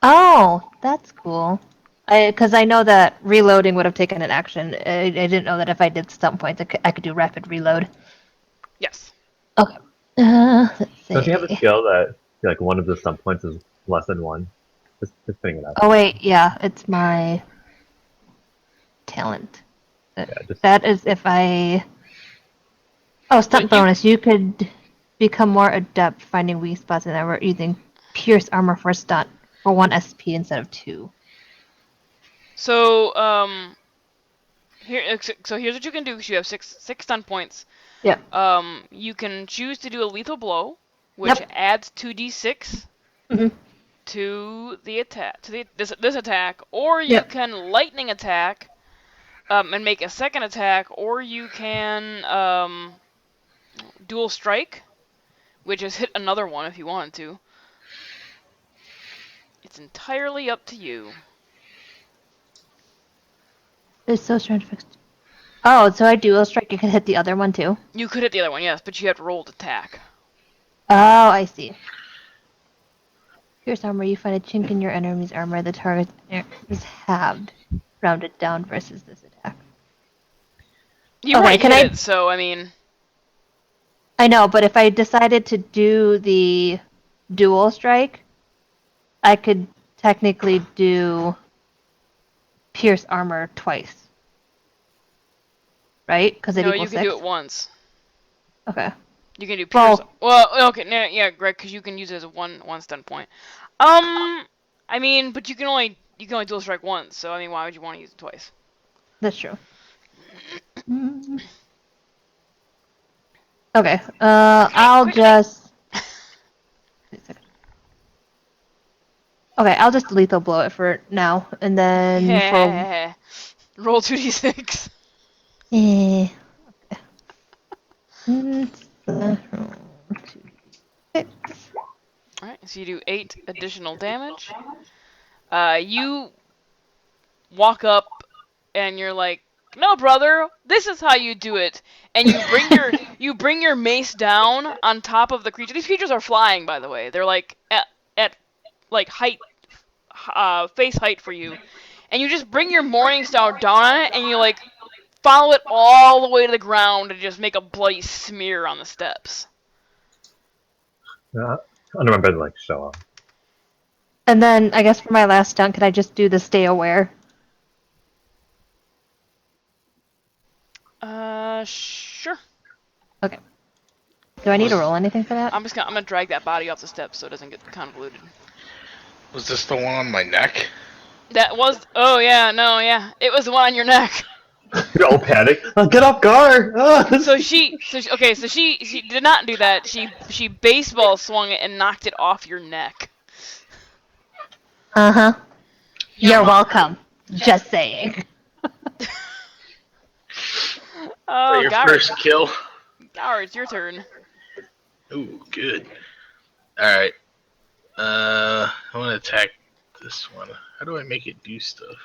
Oh, that's cool. Because I know that reloading would have taken an action. I didn't know that if I did stun points, I could do rapid reload. Yes. Okay. Let's see. Don't you have a skill that like one of the stun points is less than 1? Just putting it out. Oh wait, yeah, it's my talent. Just That is if I. Oh, stunt But you- bonus. You could become more adept finding weak spots in armor using pierce armor for stunt for 1 SP instead of 2. So here's what you can do. 'Cause you have six stun points. Yep. You can choose to do a lethal blow, which Yep. adds 2d6 Mhm. to the attack this attack, or you Yep. can lightning attack and make a second attack, or you can dual strike, which is hit another one if you wanted to. It's entirely up to you. It's so strange. Oh, so I dual strike. You can hit the other one too. You could hit the other one, yes, but you have to roll to attack. Oh, I see. Pierce armor. You find a chink in your enemy's armor. The target is halved, rounded down versus this attack. You Okay, already can hit I- it, so I mean, I know, but if I decided to do the dual strike, I could technically do pierce armor twice. Right? Because it no, you equals can 6? do it once. Okay. You can do pierce. Well- Well, okay, yeah, Greg, because you can use it as a one stun point. I mean, but you can only dual strike once, so I mean, why would you want to use it twice? That's true. Okay. I'll quickly. just. Okay, I'll just lethal blow it for now, and then for. Roll 2d6. Eh. Okay. Alright, so you do 8 additional damage. You walk up and you're like, "No, brother, this is how you do it." And you bring your mace down on top of the creature. These creatures are flying, by the way. They're like at like height, face height for you. And you just bring your morning star down on it, and you like follow it all the way to the ground and just make a bloody smear on the steps. I don't remember to like show off. And then I guess for my last stunt, could I just do the stay aware? Sure. Okay. Do I need to roll anything for that? I'm gonna drag that body off the steps so it doesn't get convoluted. Was this the one on my neck? That was. Oh yeah, no, yeah. It was the one on your neck. You're all panicked. Oh, get off guard! Ah! So she did not do that. She baseball swung it and knocked it off your neck. Uh-huh. You're welcome. Just saying. Oh, Your Gar, first kill. it's your turn. Ooh, good. Alright. I want to attack this one. How do I make it do stuff?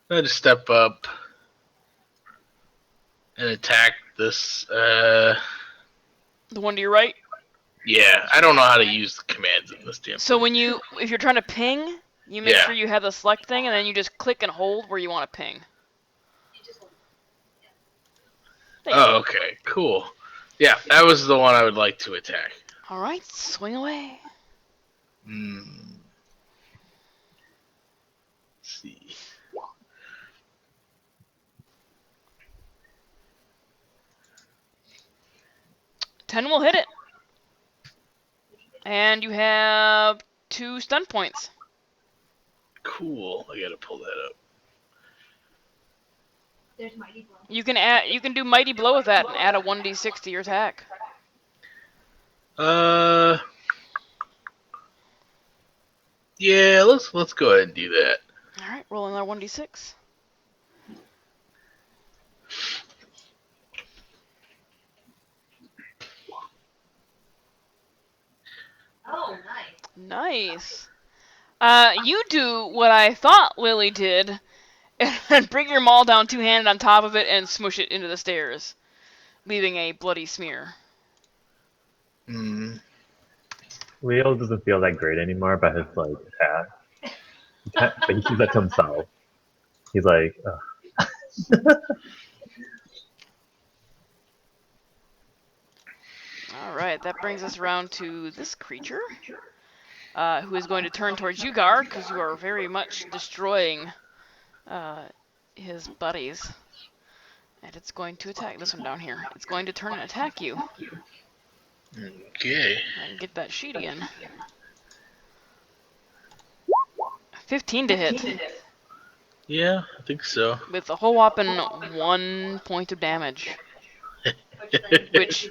I'm going to step up and attack this. The one to your right. Yeah, I don't know how to use the commands in this damn So thing. if you're trying to ping, you make Yeah. sure you have the select thing, and then you just click and hold where you want to ping. There you Oh, go. okay, cool. Yeah, that was the one I would like to attack. All right, swing away. Hmm. Let's see. Ten will hit it, and you have 2 stun points. Cool. I gotta pull that up. You can do mighty blow with that and add a 1d6 to your attack. Yeah, let's go ahead and do that. All right, roll another 1d6. Oh, nice. Nice. You do what I thought Lily did, and bring your maul down two-handed on top of it and smush it into the stairs, leaving a bloody smear. Hmm. Leo doesn't feel that great anymore about his like attack. But he sees that to himself. He's like, ugh. Alright, that brings us around to this creature, who is going to turn towards you, Gar, because you are very much destroying his buddies. And it's going to attack this one down here. It's going to turn and attack you. Okay. I can get that sheet again. 15 to hit, Yeah, I think so. with a whole whopping 1 point of damage. Which,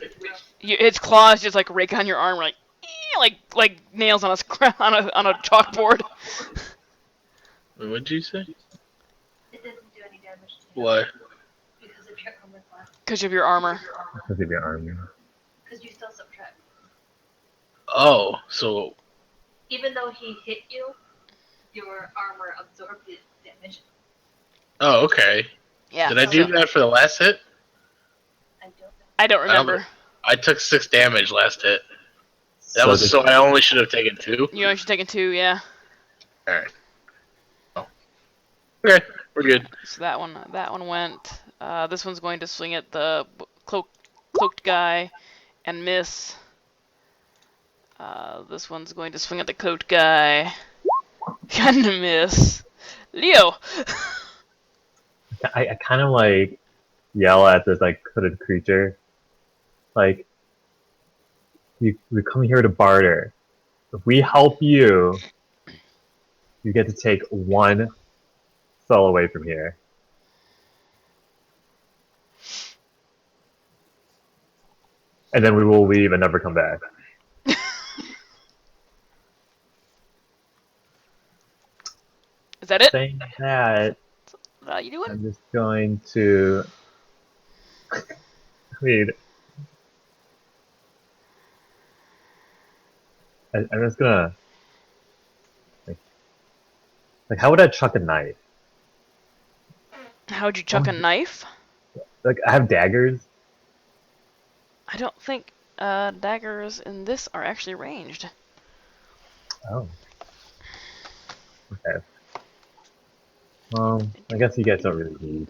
its claws just like rake on your arm like nails on a on a chalkboard. What'd you say? It doesn't do any damage to Why? because of your armor class. Because of your armor. Because of your arm. Because you still subtract. Oh, so Even though he hit you, your armor absorbed the damage. oh, okay. Yeah. Did I do that for the last hit? I don't know. I don't remember. I took 6 damage last hit. That was so I only should have taken 2. You only should take 2, yeah. All right. Oh. Okay, we're good. So that one went. This one's going to swing at the cloaked guy and miss. This one's going to swing at the cloaked guy and miss. Leo. I kind of like yell at this like hooded creature, like, we come here to barter. If we help you, you get to take 1 soul away from here. And then we will leave and never come back. Is that it? Saying that, How you doing? I'm just going to. I mean, I'm just gonna. Like, how would I chuck a knife? How'd you chuck a knife? Like, I have daggers. I don't think daggers in this are actually ranged. Oh. Okay. I guess you guys don't really need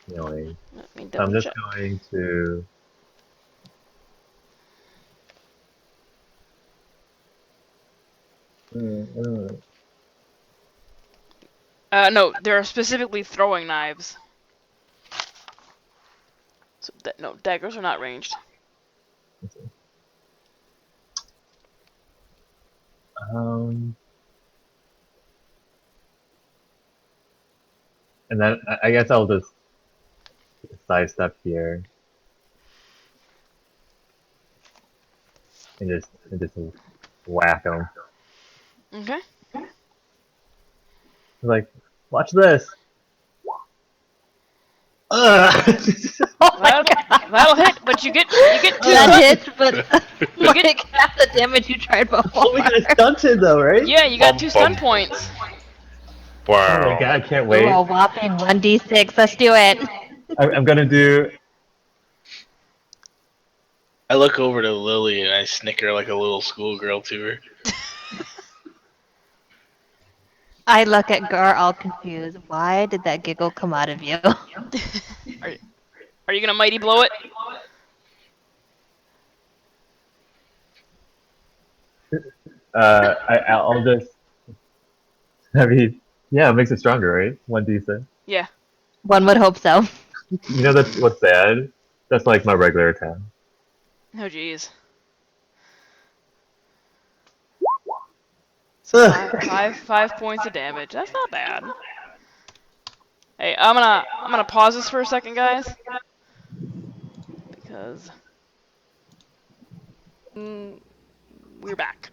healing. Let me So I'm double just check. going to. No, they're specifically throwing knives. So no, daggers are not ranged. And then I guess I'll just sidestep here and just whack him. Okay. Like, watch this. Ugh. Oh my god! That'll hit, but you get two That hit, but You get- like half the damage you tried before. Oh my god, it's stunted though, right? Yeah, you got Bum, 2 stun bum. points. Oh my Wow. god, I can't Ooh, wait. a whopping 1d6. Let's do it. I'm gonna do. I look over to Lily and I snicker like a little schoolgirl to her. I look at Gar all confused. Why did that giggle come out of you? Are you gonna mighty blow it? I'll just. I mean, yeah, it makes it stronger, right? 1d6. Yeah. One would hope so. You know that's what's sad? That's like my regular attack. Oh jeez. Ugh. Five points of damage. That's not bad. Hey, I'm gonna pause this for a second, guys, because we're back.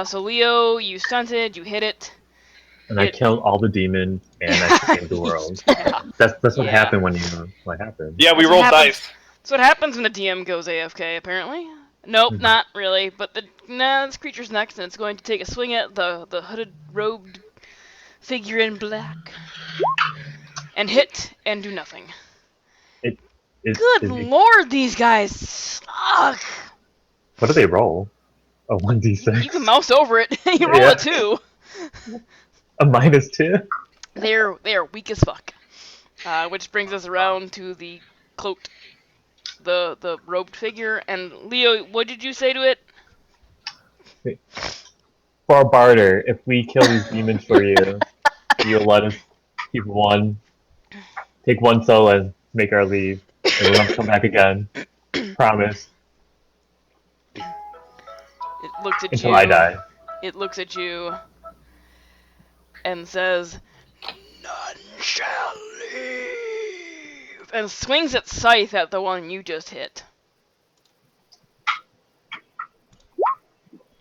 So Leo, you stunted, you hit it. And I killed all the demons and I saved the world. Yeah. That's what Yeah. happened when you. What happened? Yeah, we That's what rolled happens. dice. That's what happens when the DM goes AFK, apparently. Nope, Mhm. not really. But this creature's next, and it's going to take a swing at the hooded, robed figure in black, and hit and do nothing. Good Is it, lord, these guys suck. what do they roll? A 1d6? You can mouse over it. You roll Yeah. a 2. A -2? They are weak as fuck. Which brings us around to the cloaked, the robed figure. And Leo, what did you say to it? For a barter, if we kill these demons for you, you'll let us keep one, take one soul and make our leave, and we'll never come back again. Promise. It looks at Until you. I die. It looks at you and says, "None shall leave," and swings its scythe at the one you just hit.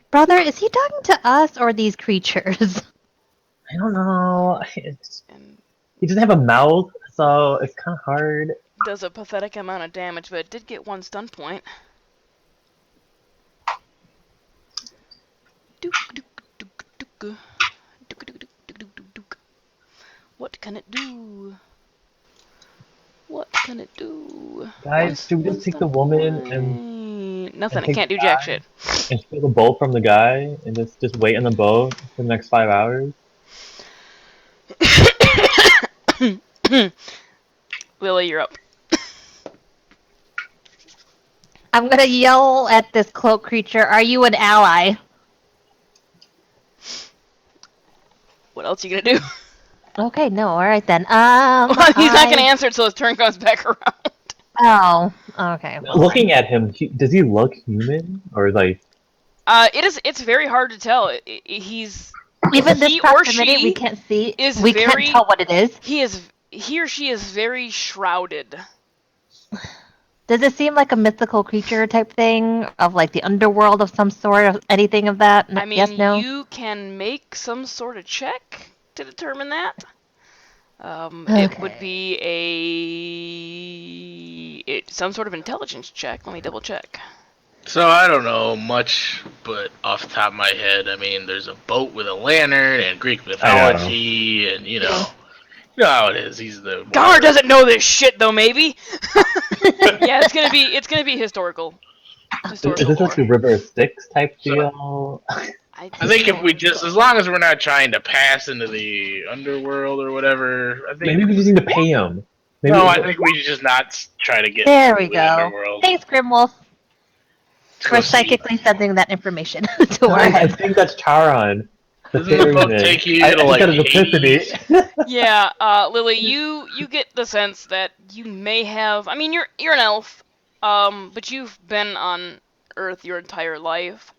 Brother, is he talking to us or these creatures? I don't know. And He doesn't have a mouth, so it's kind of hard. does a pathetic amount of damage, but it did get 1 stun point. What can it do? What can it do? Guys, should we just take the woman Nothing. It take can't the do jack guy? shit. And steal the boat from the guy and just wait on the boat for the next 5 hours? Lily, you're up. I'm gonna yell at this cloak creature, are you an ally? What else are you gonna do? Okay, no, alright then. He's not gonna answer until his turn comes back around. Oh, okay. Well, Looking at him, does he look human? Or like... It's very hard to tell. He's even this he or proximity, she we can't see. is We very- can't tell what it is. he or she is very shrouded. Does it seem like a mythical creature type thing of like the underworld of some sort, or anything of that? I mean, yes, no. you can make some sort of check to determine that. It would Okay. be some sort of intelligence check. Let me double check. So I don't know much, but off the top of my head, I mean, there's a boat with a lantern and Greek mythology, and you know how it is. He's the Gar doesn't know this shit though. Maybe. Yeah, it's gonna be historical. Is this like the River of Styx type deal? I think if we just, as long as we're not trying to pass into the underworld or whatever, I think. Maybe we just need to pay him. Maybe No, I think we should just not try to get There we into the go. underworld. Thanks, Grimwolf. Let's We're go see. psychically sending that information to I our. think that's Charon, the Doesn't the book ferryman. take you I to just like got an epiphany. Hades? Yeah, Lily, you get the sense that you may have. I mean, you're an elf, but you've been on Earth your entire life,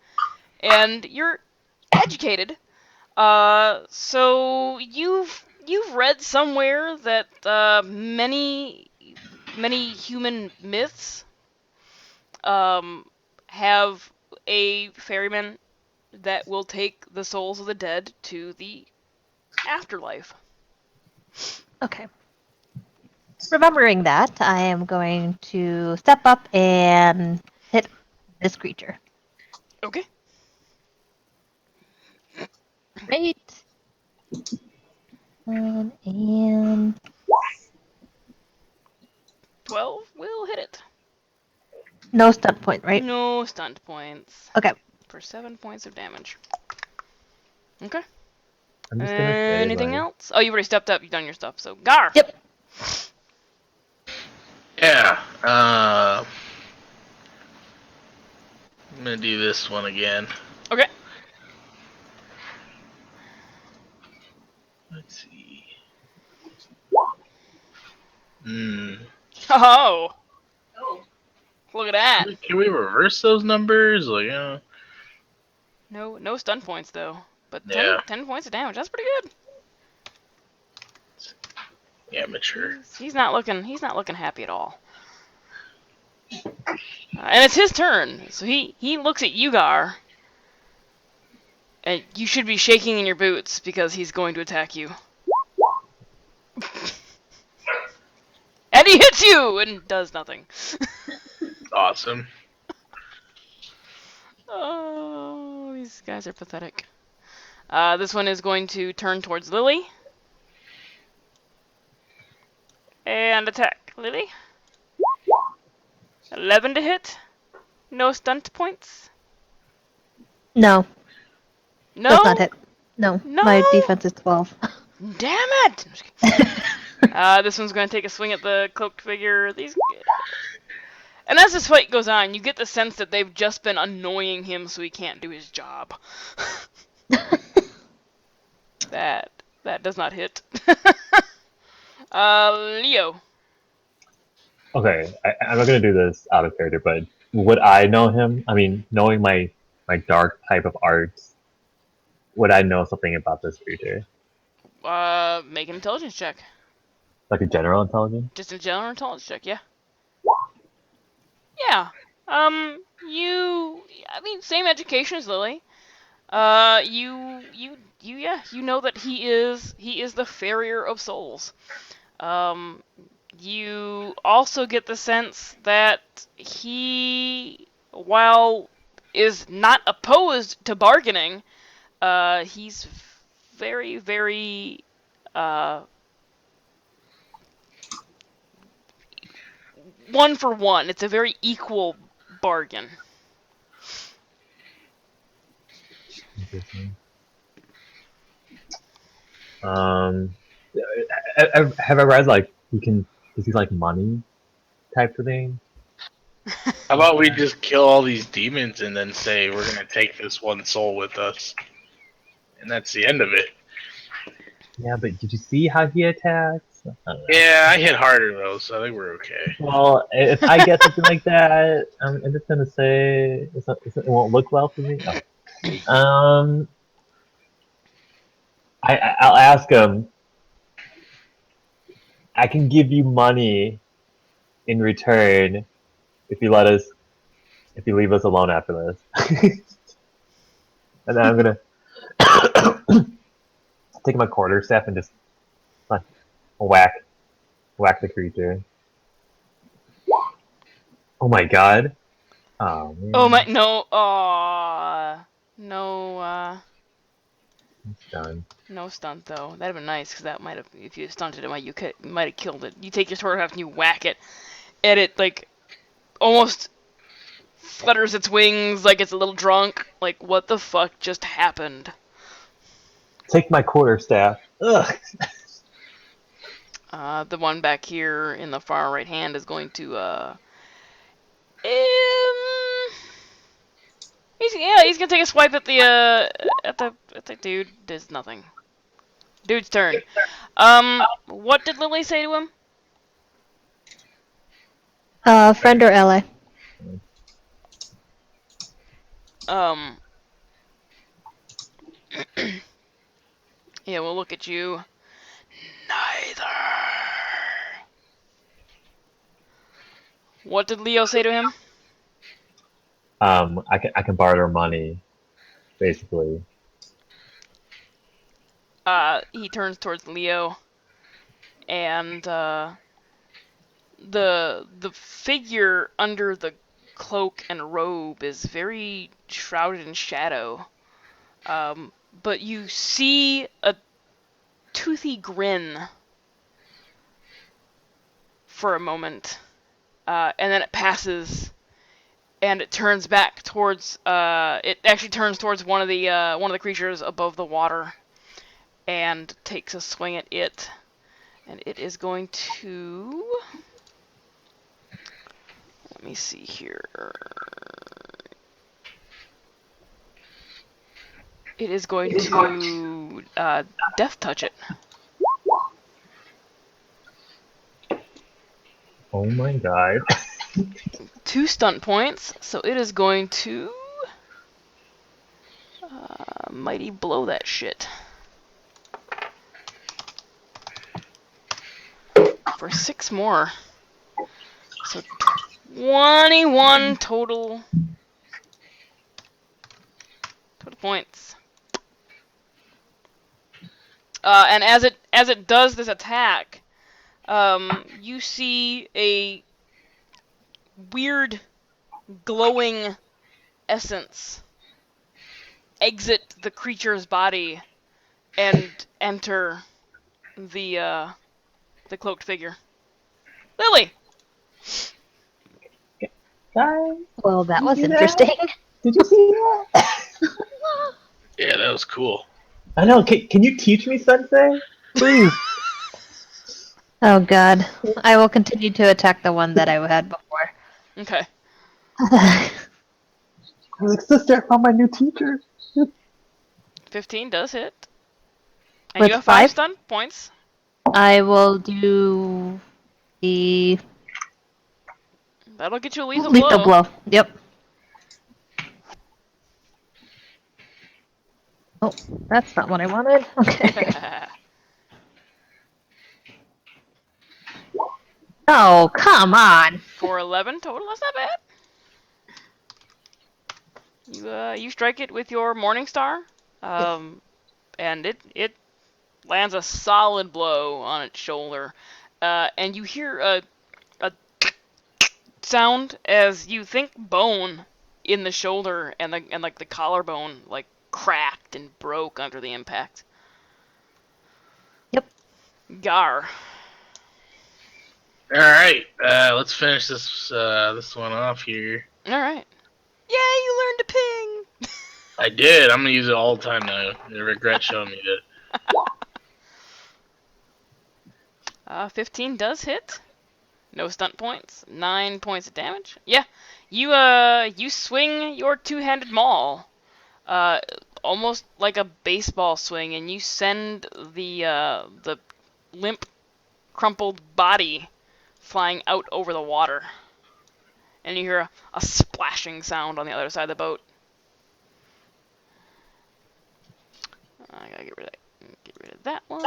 and you're educated. So you've read somewhere that many human myths have a ferryman that will take the souls of the dead to the afterlife. Okay. Remembering that, I am going to step up and hit this creature. Okay. Great. And 12 will hit it. no stunt point, right? No stunt points. Okay. For 7 points of damage. Okay. I'm just gonna say, Anything like, else? Oh, you already stepped up. You've done your stuff. So, Gar. Yep. Yeah. I'm gonna do this one again. Okay. Let's see. Hmm. Oh. Look at that. Can we reverse those numbers? Like, No stun points though. But yeah. 10 points of damage. That's pretty good. Amateur. He's not looking happy at all. And it's his turn. So he looks at you, Gar. And you should be shaking in your boots because he's going to attack you. And he hits you and does nothing. Awesome. Oh, these guys are pathetic. This one is going to turn towards Lily. And attack. Lily. 11 to hit. No stunt points. No, No? does not hit. No, No? my defense is 12. Damn it! This one's going to take a swing at the cloaked figure. And as this fight goes on, you get the sense that they've just been annoying him so he can't do his job. That does not hit. Leo. okay, I'm not gonna do this out of character, but would I know him? I mean, knowing my dark type of arts, would I know something about this creature? Make an intelligence check. Like a general intelligence? Just a general intelligence check, yeah. Yeah. Same education as Lily. You know that he is the farrier of souls. You also get the sense that he, while is not opposed to bargaining, he's very, very, one for one. It's a very equal bargain. Interesting. Have I read like does he like money type of thing? How about we just kill all these demons and then say we're gonna take this one soul with us, and that's the end of it. Yeah, but did you see how he attacks? I don't know. Yeah, I hit harder though, so I think we're okay. Well, if I get something like that, I'm just gonna say it won't look well for me. Oh. I'll ask him. I can give you money in return if you leave us alone after this. And then I'm gonna take my quarterstaff and just whack the creature. Oh my god. Oh man. Oh my, no, no, It's done. no stunt though. That'd have been nice, because that might have, if you stunted it, you might have killed it. You take your sword off and you whack it, and it, like, almost flutters its wings like it's a little drunk. Like, what the fuck just happened? Take my quarterstaff. Ugh. The one back here in the far right hand is going to, He's gonna take a swipe at the dude. Does nothing. Dude's turn. What did Lily say to him? Friend or ally? Yeah, we'll look at you. Neither. What did Leo say to him? I can barter money, basically. He turns towards Leo, and the figure under the cloak and robe is very shrouded in shadow. But you see a toothy grin for a moment, and then it passes, and it turns back towards. It actually turns towards one of the creatures above the water, and takes a swing at it, and it is going to. Let me see here. It is going to death touch it. Oh my god. 2 stunt points, so it is going to mighty blow that shit. For 6 more. So 21 total points. And as it does this attack, you see a weird glowing essence exit the creature's body and enter the cloaked figure. Lily. Guys, Well, that was you see that? interesting. did you see that? Yeah, that was cool. I know. Can you teach me, Sensei? Please. Oh god. I will continue to attack the one that I had before. Okay. I was like, sister, I found my new teacher. 15 does hit. And With you have 5 5? stun points. I will do the That'll get you a lethal lethal blow. Yep. Oh, that's not what I wanted. Okay. Oh, come on. For 11 total, that's not bad. You strike it with your Morning Star, and it lands a solid blow on its shoulder, and you hear a sound as you think bone in the shoulder and like the collarbone like cracked and broke under the impact. Yep. Gar. All right, let's finish this one off here. All right. Yay! You learned to ping. I did. I'm gonna use it all the time now. I regret showing me that. 15 does hit. No stunt points. 9 points of damage. Yeah, you swing your 2-handed maul, almost like a baseball swing, and you send the limp, crumpled body flying out over the water. And you hear a splashing sound on the other side of the boat. I gotta get rid of that one.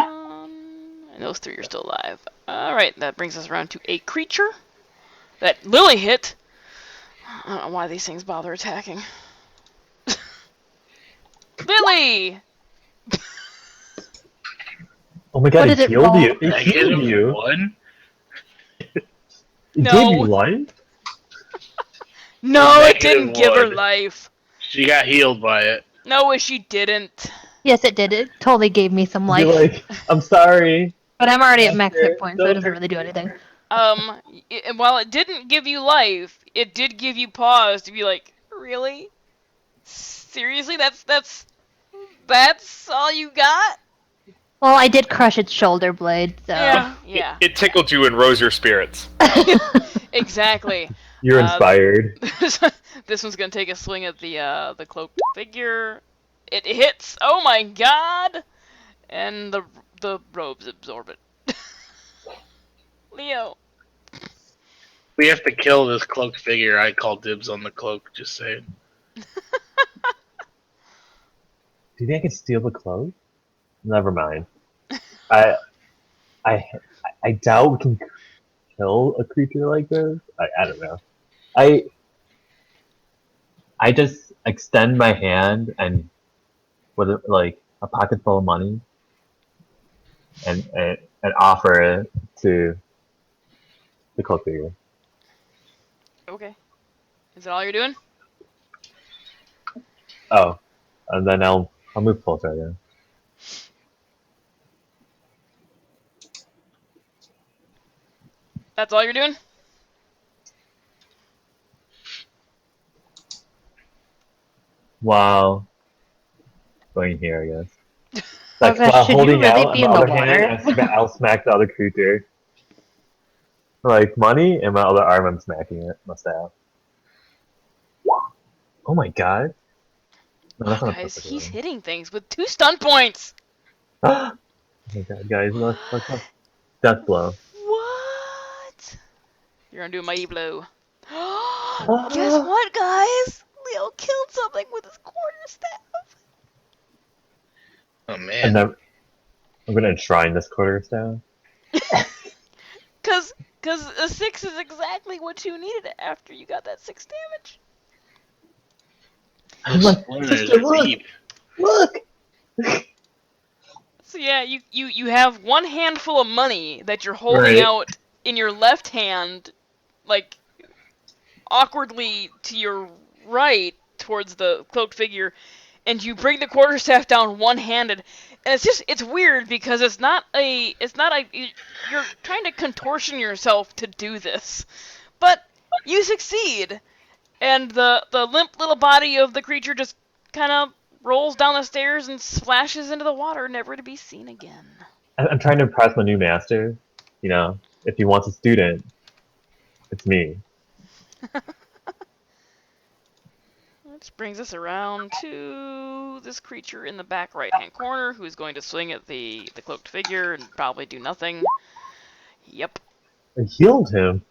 And those 3 are still alive. Alright, that brings us around to a creature that Lily hit. I don't know why these things bother attacking. Lily! Oh my god, What it did it healed roll? you. It I hit healed him you. with one. It No. gave you life? No, it didn't Negative give her 1. life. She got healed by it. No, she didn't. Yes, it did. It totally gave me some Be life. like, I'm sorry. But I'm already at max Master, hit points, so it don't doesn't hurt really do anything. While it didn't give you life, it did give you pause to be like, really? Seriously? That's all you got? Well, I did crush its shoulder blade, so. Yeah. It tickled you and rose your spirits. Exactly. You're inspired. This one's gonna take a swing at the cloaked figure. It hits. Oh my god! And the robes absorb it. Leo. We have to kill this cloaked figure. I call dibs on the cloak. Just saying. Do you think I can steal the clothes? Never mind. I I doubt we can kill a creature like this. I don't know. I just extend my hand and with like a pocket full of money and offer it to the cloak figure. Okay. Is that all you're doing? Oh, and then I'll move closer again. That's all you're doing? While going here, I guess. I was Like gonna, while should you holding really out on be the in the other water? hand, I'll smack the other creature. Like money, and my other arm, I'm smacking it. My staff. Oh my god! No, that's Wow, not a guys, perfect he's one. hitting things with 2 stun points! Oh my god, guys, look, death blow. What? You're gonna do a mighty blow. Guess Ah! what, guys? Leo killed something with his quarterstaff. Oh And man. then I'm gonna enshrine this quarterstaff. Cause a 6 is exactly what you needed after you got that 6 damage. Those Look, splinters sister, are look! deep. Look! So yeah, you have one handful of money that you're holding Right. out in your left hand, like awkwardly to your right towards the cloaked figure, and you bring the quarterstaff down one-handed, and it's weird because you're trying to contortion yourself to do this, but you succeed, and the limp little body of the creature just kind of rolls down the stairs and splashes into the water, never to be seen again. I'm trying to impress my new master. You know, if he wants a student, it's me. Which brings us around to this creature in the back right-hand corner, who's going to swing at the cloaked figure and probably do nothing. Yep. I healed him.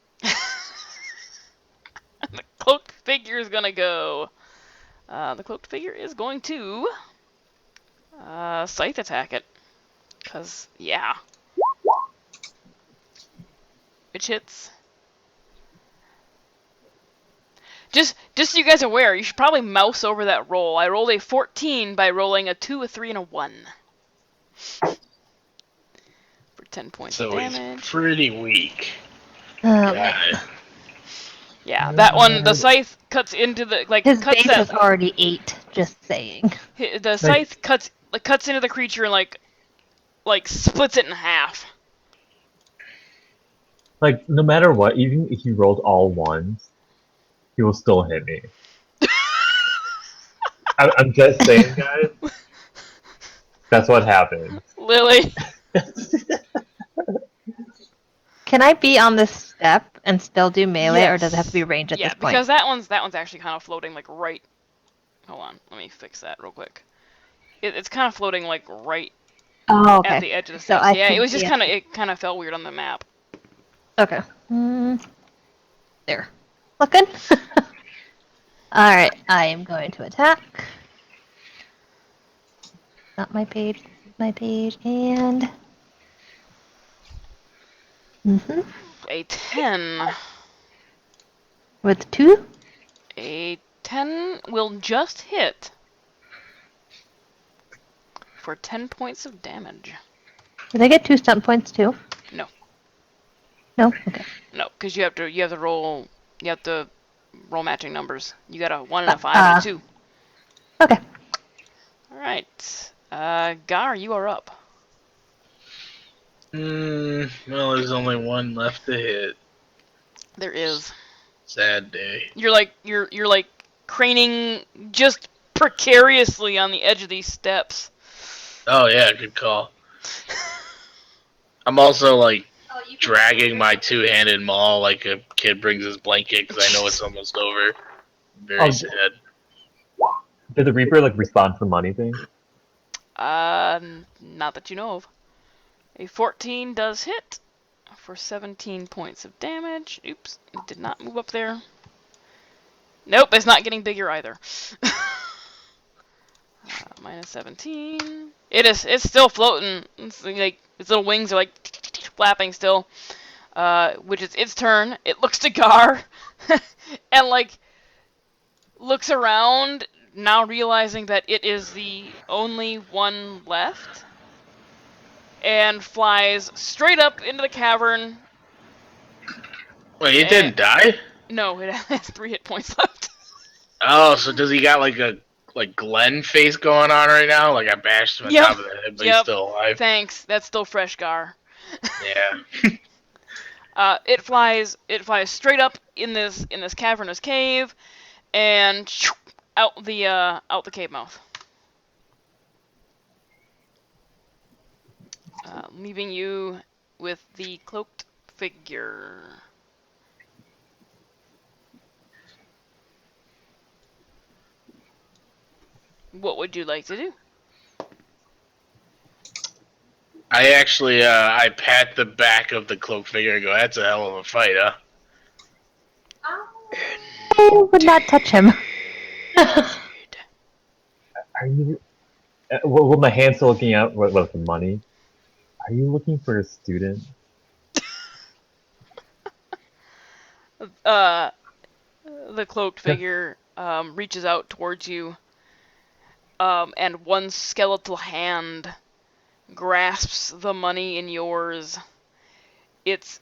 The cloaked figure is gonna go. The cloaked figure is going to scythe attack it. Cause yeah. Which hits. Just so you guys are aware, you should probably mouse over that roll. I rolled a 14 by rolling a 2, a 3, and a 1. For 10 points of So he's damage. pretty weak. Um, God. Yeah, that one, the scythe cuts into the, his cuts base that, is already 8, just saying. the scythe cuts into the creature and like splits it in half. Like, no matter what, even if he rolled all ones, he will still hit me. I'm just saying, guys. That's what happened. Lily. Can I be on this step and still do melee, or does it have to be Yes. range at Yeah, this point? because that one's actually kind of floating like right. Hold on, let me fix that real quick. It's kind of floating like right Oh, okay. at the edge of the So steps. I Yeah, it can was just be it kind of fell weird on the map. Okay. There. Look good? Alright, I am going to attack. Not my page, my page, and... A 10. With 2? A 10 will just hit for 10 points of damage. Did I get 2 stun points too? No. No? Okay. No, because you have to roll matching numbers. You got a 1 and a 5 and a 2. Okay. Alright. Gar, you are up. Well, there's only one left to hit. There is. Sad day. You're like craning just precariously on the edge of these steps. Oh yeah, good call. I'm also like dragging my two-handed maul like a kid brings his blanket because I know it's almost over. Very Oh, sad. did the Reaper like respond to the money thing? Not that you know of. A 14 does hit for 17 points of damage. Oops, it did not move up there. Nope, it's not getting bigger either. Minus 17. It's still floating. It's like its little wings are like flapping still. Which is its turn. It looks to Gar and like looks around, now realizing that it is the only one left, and flies straight up into the cavern. Wait, it didn't die? No, it has 3 hit points left. Oh, so does he got like a Glenn face going on right now? Like I bashed him on Yep. top of the head, but he's Yep. still alive. Thanks. That's still fresh, Gar. Yeah. It flies straight up in this cavernous cave, and out the cave mouth, leaving you with the cloaked figure. What would you like to do? I actually I pat the back of the cloak figure and go, "That's a hell of a fight, huh?" I would not touch him. Are you? With my hand still looking out with the money, are you looking for a student? The cloaked figure reaches out towards you, and one skeletal hand grasps the money in yours. Its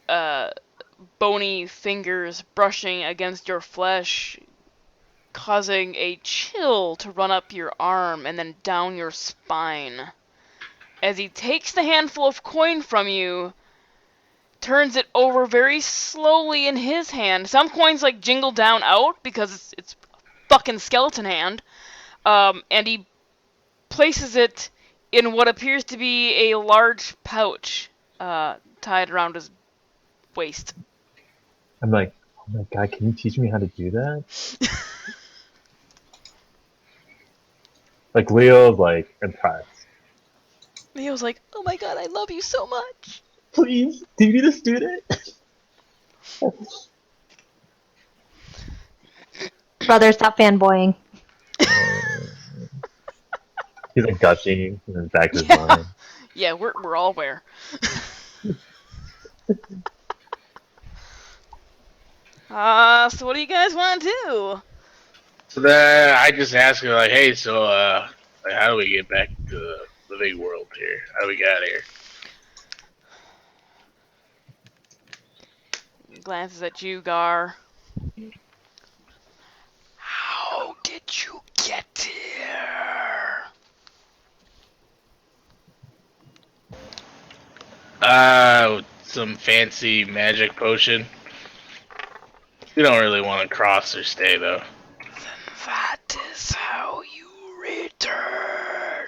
bony fingers brushing against your flesh, causing a chill to run up your arm and then down your spine. As he takes the handful of coin from you, turns it over very slowly in his hand. Some coins like jingle down out because it's fucking skeleton hand. And he places it in what appears to be a large pouch tied around his waist. I'm like, oh my god, can you teach me how to do that? Like Leo's like impressed. Leo's like, oh my god, I love you so much. Please, do you need a student? Brother, stop fanboying. He's like gushing in the back of his Yeah. mind. Yeah, we're all aware. So what do you guys want to do? So then I just ask her like, "Hey, so like, how do we get back to the big world here? How do we get out of here?" Glances at you, Gar. How did you get here? Some fancy magic potion. We don't really want to cross or stay though. That is how you return.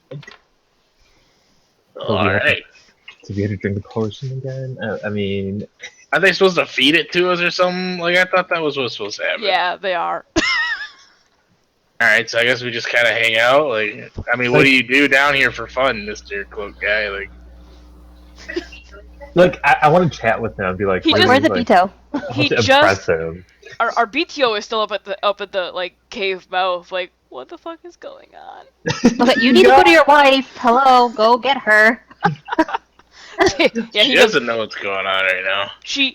So we have Alright. to be able to drink the potion again? I mean, Are they supposed to feed it to us or something? Like, I thought that was what's supposed to happen. Yeah, they are. Alright, so I guess we just kind of hang out. Like, I mean, what do you do down here for fun, Mr. Cloak Guy? like I want to chat with him and be like, He really, Where's the like, veto? He to just impress him. Arbitio is still up at the like cave mouth. Like, what the fuck is going on? Okay, you need to go to your wife. Hello, go get her. Yeah, She he goes. doesn't know what's going on right now. He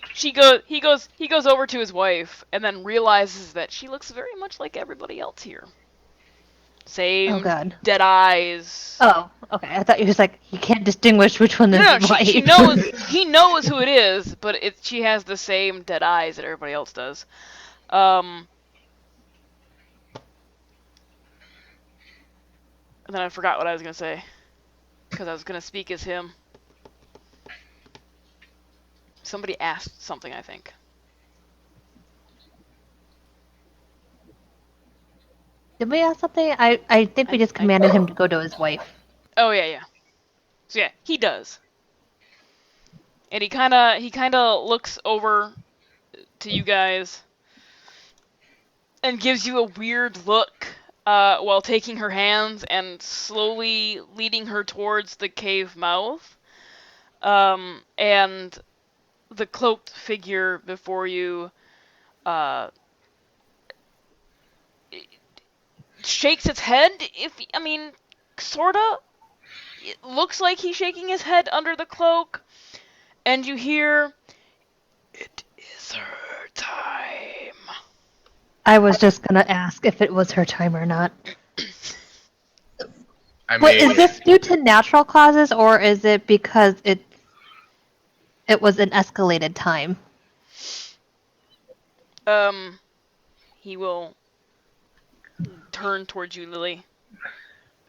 goes over to his wife and then realizes that she looks very much like everybody else here. Same Oh god. dead eyes. Oh, okay. I thought you was like he can't distinguish which one is No, his wife. she knows. He knows who it is, but she has the same dead eyes that everybody else does. And then I forgot what I was gonna say because I was gonna speak as him. Somebody asked something, I think. Did we ask something? I think we just commanded him to go to his wife. Oh yeah. So yeah, he does. And he kinda looks over to you guys and gives you a weird look while taking her hands and slowly leading her towards the cave mouth. And the cloaked figure before you uh, shakes its head. Sorta. It looks like he's shaking his head under the cloak, and you hear, "It is her time." I was just gonna ask if it was her time or not. I Wait, mean, is this due to natural causes or is it because it was an escalated time? He will turn towards you, Lily.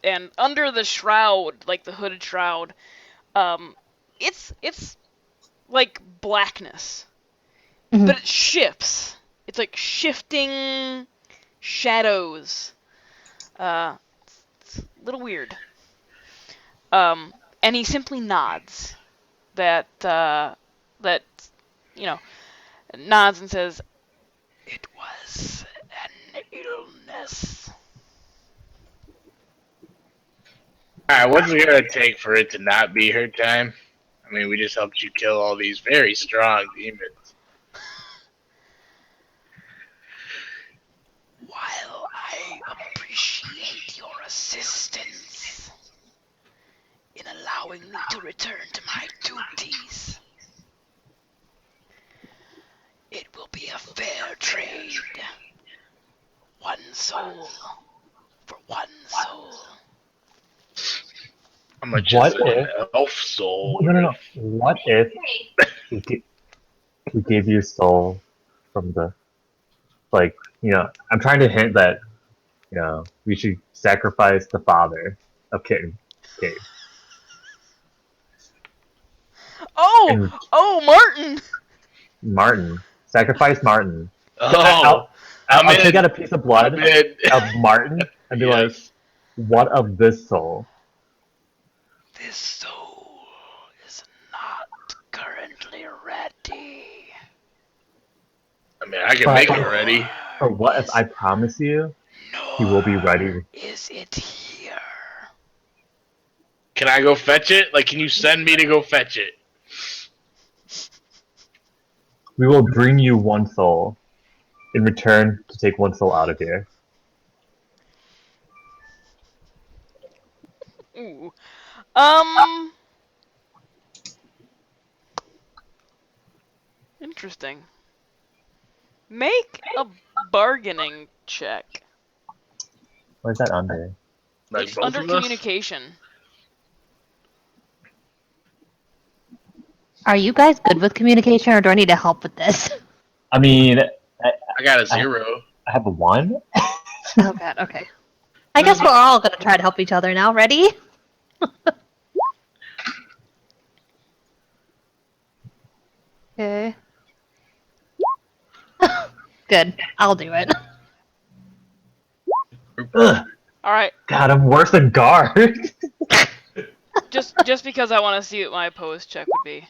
And under the shroud, like the hooded shroud, it's like blackness, but it shifts. It's like shifting shadows. It's a little weird. And he simply nods. That you know nods and says, "It was an illness." alright, what's it gonna take for it to not be her time? I mean, we just helped you kill all these very strong demons. While I appreciate your assistance in allowing me to return to my duties, it will be a fair trade. One soul for one soul. How much What is an if- elf soul? No. What if we gave you soul from the, like, I'm trying to hint that, we should sacrifice the father of Kitten Cave. And Oh, Martin! Martin. Sacrifice Martin. Oh, I'll take out a piece of blood I'm in. of Martin and be like, Yes. what of this soul? This soul is not currently ready. I mean, I can But- make it ready. Or what if I promise you he will be ready? Is it here? Can I go fetch it? Like, can you send me to go fetch it? We will bring you one soul in return to take one soul out of here. Ooh. Interesting. Make a bargaining check. What is that under? Like It's both under of us? communication. Are you guys good with communication or do I need to help with this? I mean, I got a 0. I have a 1. Oh god, okay. I guess we're all gonna try to help each other now. Ready? Okay. Good. I'll do it. Ugh, All right. God, I'm worse than guard. Just because I want to see what my opposed check would be.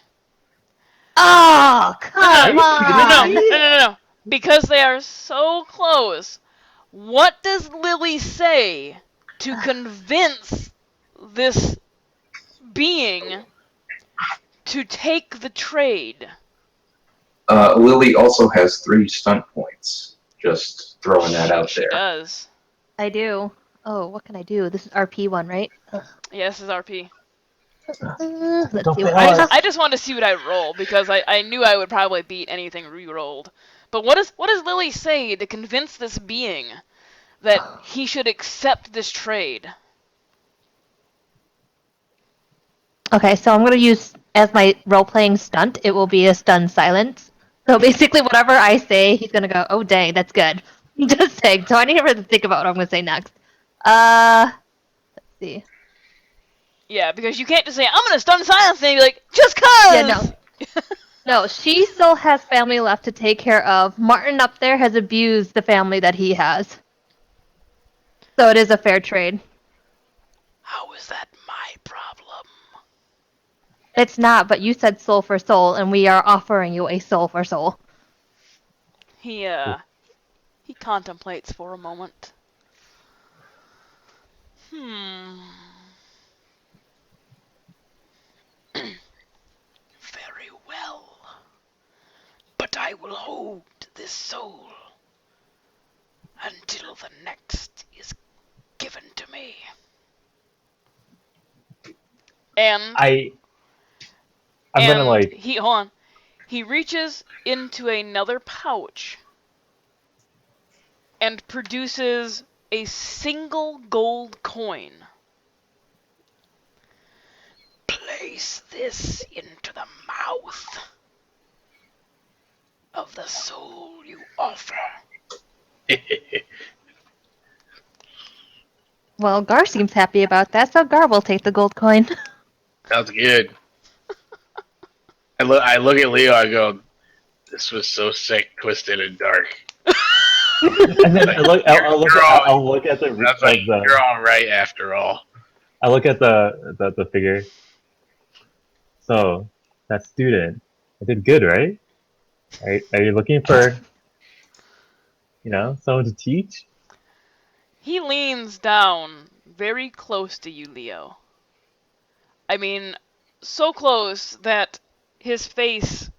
Oh, come No, on! no. Because they are so close. What does Lily say to convince this being to take the trade? Lily also has 3 stunt points. Just throwing that out She there. does. I do. Oh, what can I do? This is RP one, right? Yes, is RP. Let's Don't see what fail I us. have. I just wanted to see what I roll because I knew I would probably beat anything re-rolled. But what does Lily say to convince this being that he should accept this trade? Okay, so I'm gonna use as my role-playing stunt. It will be a stun silence. So basically, whatever I say, he's gonna go, "Oh dang, that's good." Just saying. So I need to really think about what I'm gonna say next. Let's see. Yeah, because you can't just say, "I'm gonna stun silence," and be like, "Just cause." Yeah, no. No, she still has family left to take care of. Martin up there has abused the family that he has. So it is a fair trade. How is that my problem? It's not, but you said soul for soul, and we are offering you a soul for soul. He contemplates for a moment. Very well. But I will hold this soul until the next is given to me. And I'm gonna and like. he hold on. He reaches into another pouch and produces a single gold coin. Place this into the mouth of the soul you offer. Well, Gar seems happy about that, so Gar will take the gold coin. Sounds good. I look at Leo. I go, "This was so sick, twisted, and dark." And then I'll look at I was like, the "You're all right after all." I look at the figure. So that student, I did good, right? Are you looking for someone to teach? He leans down very close to you, Leo. I mean, so close that his face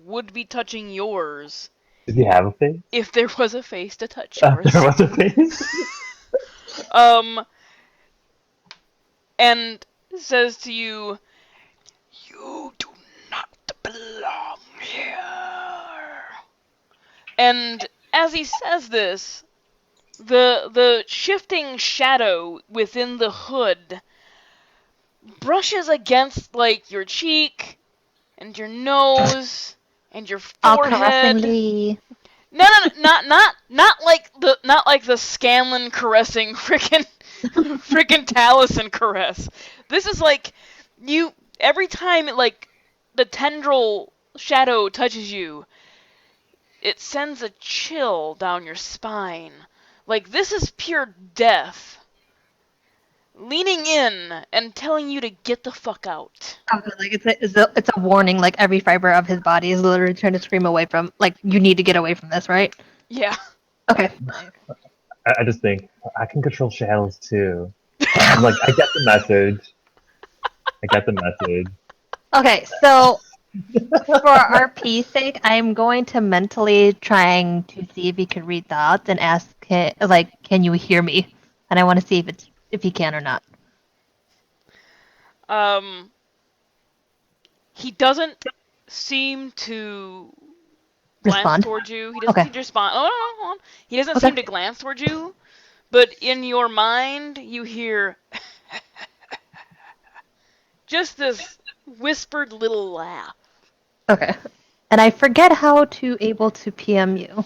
would be touching yours Did he have a face? if there was a face to touch There yours. was a face. And says to you, "You do not belong here." And as he says this, the shifting shadow within the hood brushes against like your cheek and your nose and your All forehead. caressingly. No, not like the Scanlan caressing frickin' Taliesin caress. This is like you every time like the tendril shadow touches you, it sends a chill down your spine. Like this is pure death. Leaning in and telling you to get the fuck out. Okay, like it's a warning. Like every fiber of his body is literally trying to scream away from. Like you need to get away from this, right? Yeah. Okay. I just think I can control shadows too. I'm like, I get the message. I get the message. Okay, so for our peace sake, I'm going to mentally trying to see if he can read thoughts and ask him, like, can you hear me? And I want to see if he can or not. He doesn't seem to glance Respond. towards you. He doesn't Okay. seem to respond. Oh, no, hold on. He doesn't Okay. seem to glance towards you, but in your mind, you hear just this whispered little laugh. Okay. And I forget how to able to PM you.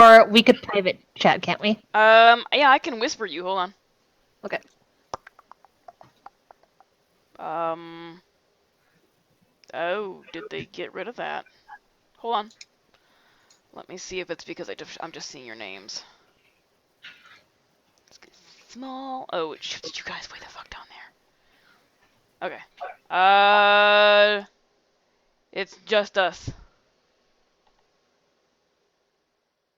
Or we could private chat, can't we? Yeah, I can whisper you. Hold on. Okay. Oh, did they get rid of that? Hold on. Let me see if it's because I'm just seeing your names. Small. Oh, it shifted you guys way the fuck down there. Okay. It's just us.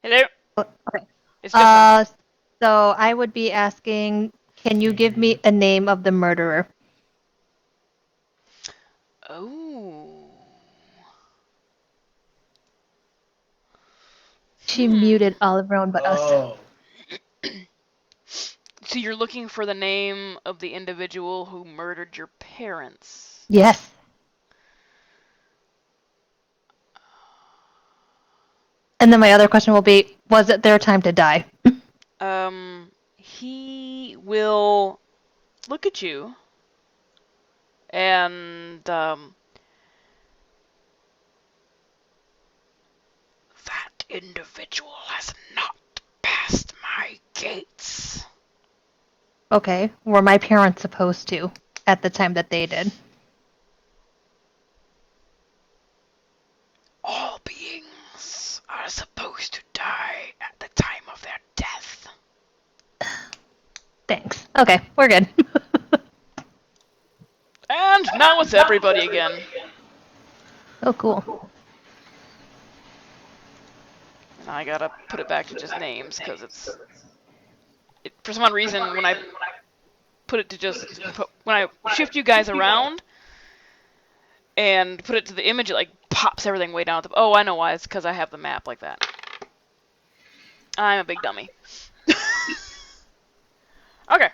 Hello. Okay. It's just us. So I would be asking, can you give me a name of the murderer? Oh. She muted all of everyone but us. Oh, So you're looking for the name of the individual who murdered your parents. Yes. And then my other question will be, was it their time to die? He will look at you and that individual has not passed my gates. Okay. Were my parents supposed to at the time that they did? All beings are supposed to die at the time of their death. Thanks. Okay, we're good. And now it's everybody again. Oh, cool. Now I gotta put it back to just names, because for some odd reason, when I put it to just, when I shift you guys around and put it to the image, it like pops everything way down at the, oh, I know why, it's because I have the map like that. I'm a big dummy. Okay.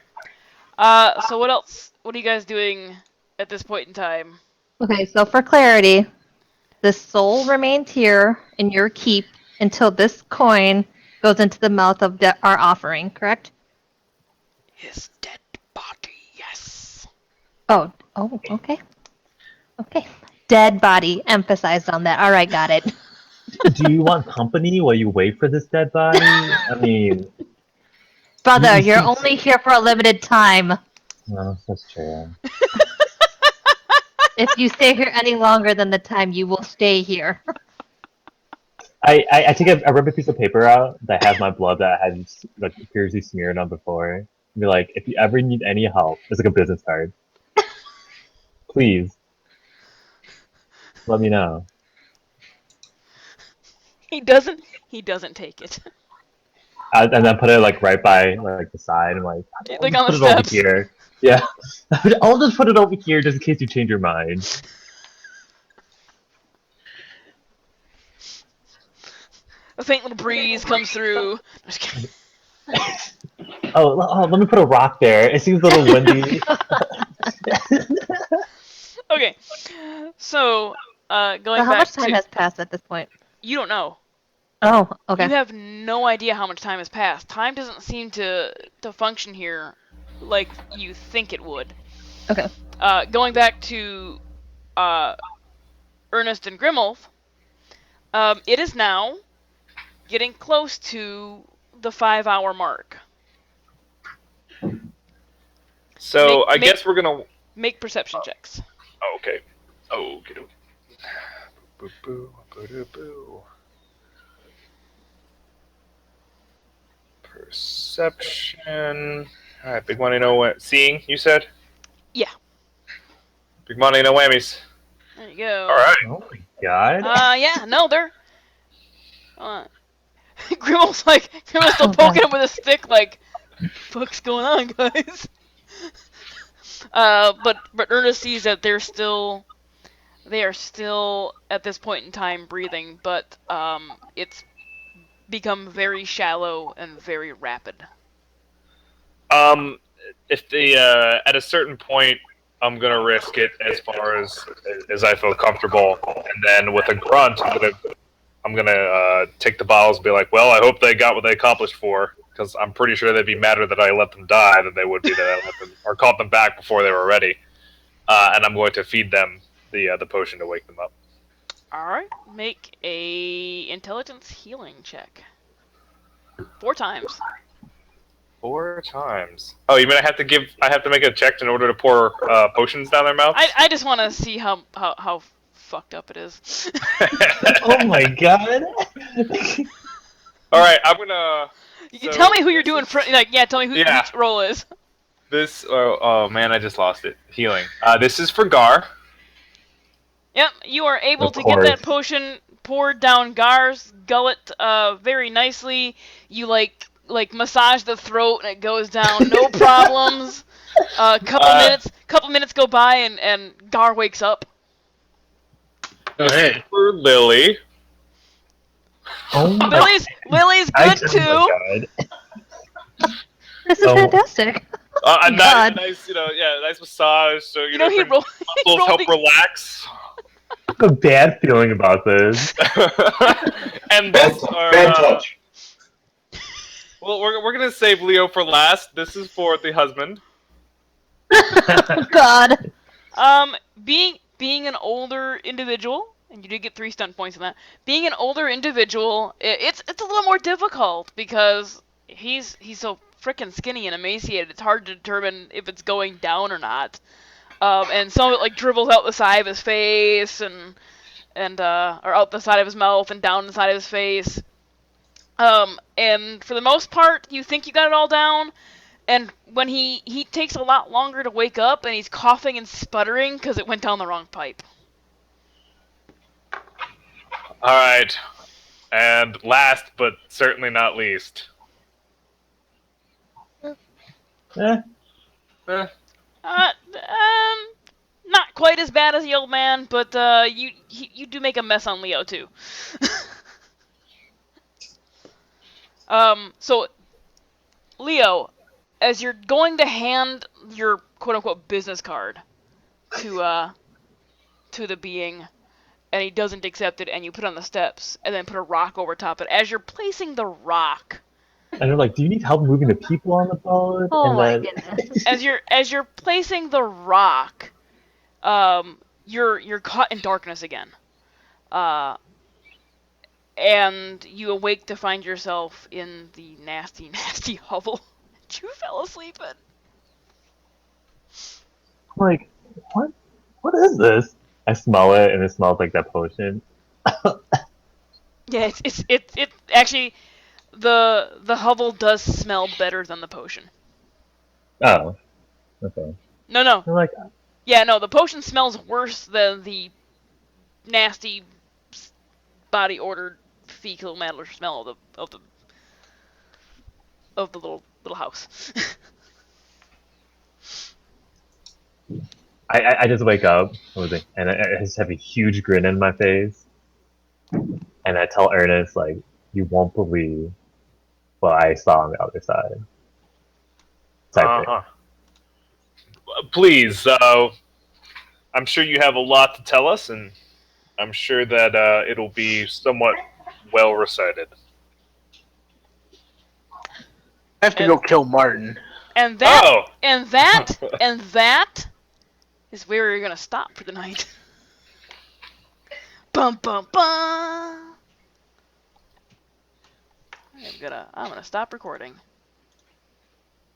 So what else? What are you guys doing at this point in time? Okay, so for clarity, the soul remains here in your keep until this coin goes into the mouth of our offering, correct? His dead body, yes. Oh, okay. Okay. Dead body, emphasized on that. All right, got it. Do you want company while you wait for this dead body? I mean, Brother, you you're see- only here for a limited time. no, that's true. If you stay here any longer than the time, you will stay here. I take a rubber piece of paper out that has my blood that I had like previously smeared on before. And be like, if you ever need any help, it's like a business card. Please, let me know. He doesn't take it. And then put it like right by like the side and like I'll Like just on put the it over steps. here. Yeah, I'll just put it over here just in case you change your mind. A faint little breeze comes through. Just kidding. Oh, let me put a rock there. It seems a little windy. Okay. So, going So how back much time to, has passed at this point? you don't know. Oh, okay. You have no idea how much time has passed. Time doesn't seem to function here like you think it would. Okay. Going back to Ernest and Grimulf, it is now getting close to the 5-hour mark. So I Make- guess we're gonna. Make perception checks. Oh, okay. Okay. Boo boo boo boo. Perception. All right, big money, no seeing. You said. Yeah. Big money, no whammies. There you go. All right. Oh my god. Yeah, no, they're. Grimmel's still Oh, poking God. him with a stick, like, fuck's going on, guys? But Ernest sees that they are still at this point in time breathing, but it's become very shallow and very rapid. If the at a certain point, I'm gonna risk it as far as I feel comfortable, and then with a grunt, I'm gonna take the bottles and be like, well, I hope they got what they accomplished for, because I'm pretty sure they'd be madder that I let them die than they would be that I let them or caught them back before they were ready. And I'm going to feed them the potion to wake them up. All right, make a intelligence healing check. 4 times. 4 times. Oh, you mean I have to make a check in order to pour potions down their mouths? I just want to see how fucked up it is. Oh my god. All right, I'm gonna. You can So tell me who you're this doing. is- Tell me who Yeah. which roll is. This. Oh man, I just lost it. Healing. This is for Gar. Yep, you are able Of to get that course. potion poured down Gar's gullet very nicely. You like massage the throat and it goes down, no problems. Couple minutes go by and Gar wakes up. Oh, hey. For Lily. Oh my Lily's good too. Oh my god. This is Oh. fantastic. A God. nice, nice massage. So You know he different muscles rolled help the- relax. I have a bad feeling about this. And Bad, this, bad touch. well, we're gonna save Leo for last. This is for the husband. God. Being an older individual, and you did get 3 stunt points in that. Being an older individual, it's a little more difficult because he's so freaking skinny and emaciated. It's hard to determine if it's going down or not. And some of it like dribbles out the side of his face and or out the side of his mouth and down the side of his face. And for the most part, you think you got it all down. And when he takes a lot longer to wake up, and he's coughing and sputtering because it went down the wrong pipe. All right. And last, but certainly not least. Eh, Eh, Not quite as bad as the old man, but you do make a mess on Leo too. So Leo, as you're going to hand your quote unquote business card to the being, and he doesn't accept it, and you put it on the steps, and then put a rock over top it. As you're placing the rock, and they're like, "Do you need help moving the people on the boat?" Oh And my then goodness. as you're placing the rock, you're caught in darkness again. Uh, and you awake to find yourself in the nasty, nasty hovel that you fell asleep in. I'm like, "What? What is this?" I smell it, and it smells like that potion. Yeah, it actually the hovel does smell better than the potion. Oh, okay. No. I'm like, Yeah, no, the potion smells worse than the nasty body ordered fecal matter smell of the little house. I just wake up, and I just have a huge grin on my face, and I tell Ernest like, "You won't believe what I saw on the other side." Type thing. uh-huh. Please, I'm sure you have a lot to tell us, and I'm sure that it'll be somewhat well recited. I have to go kill Martin. And that Oh! and that and that is where we're gonna stop for the night. Bum bum bum. I'm gonna stop recording.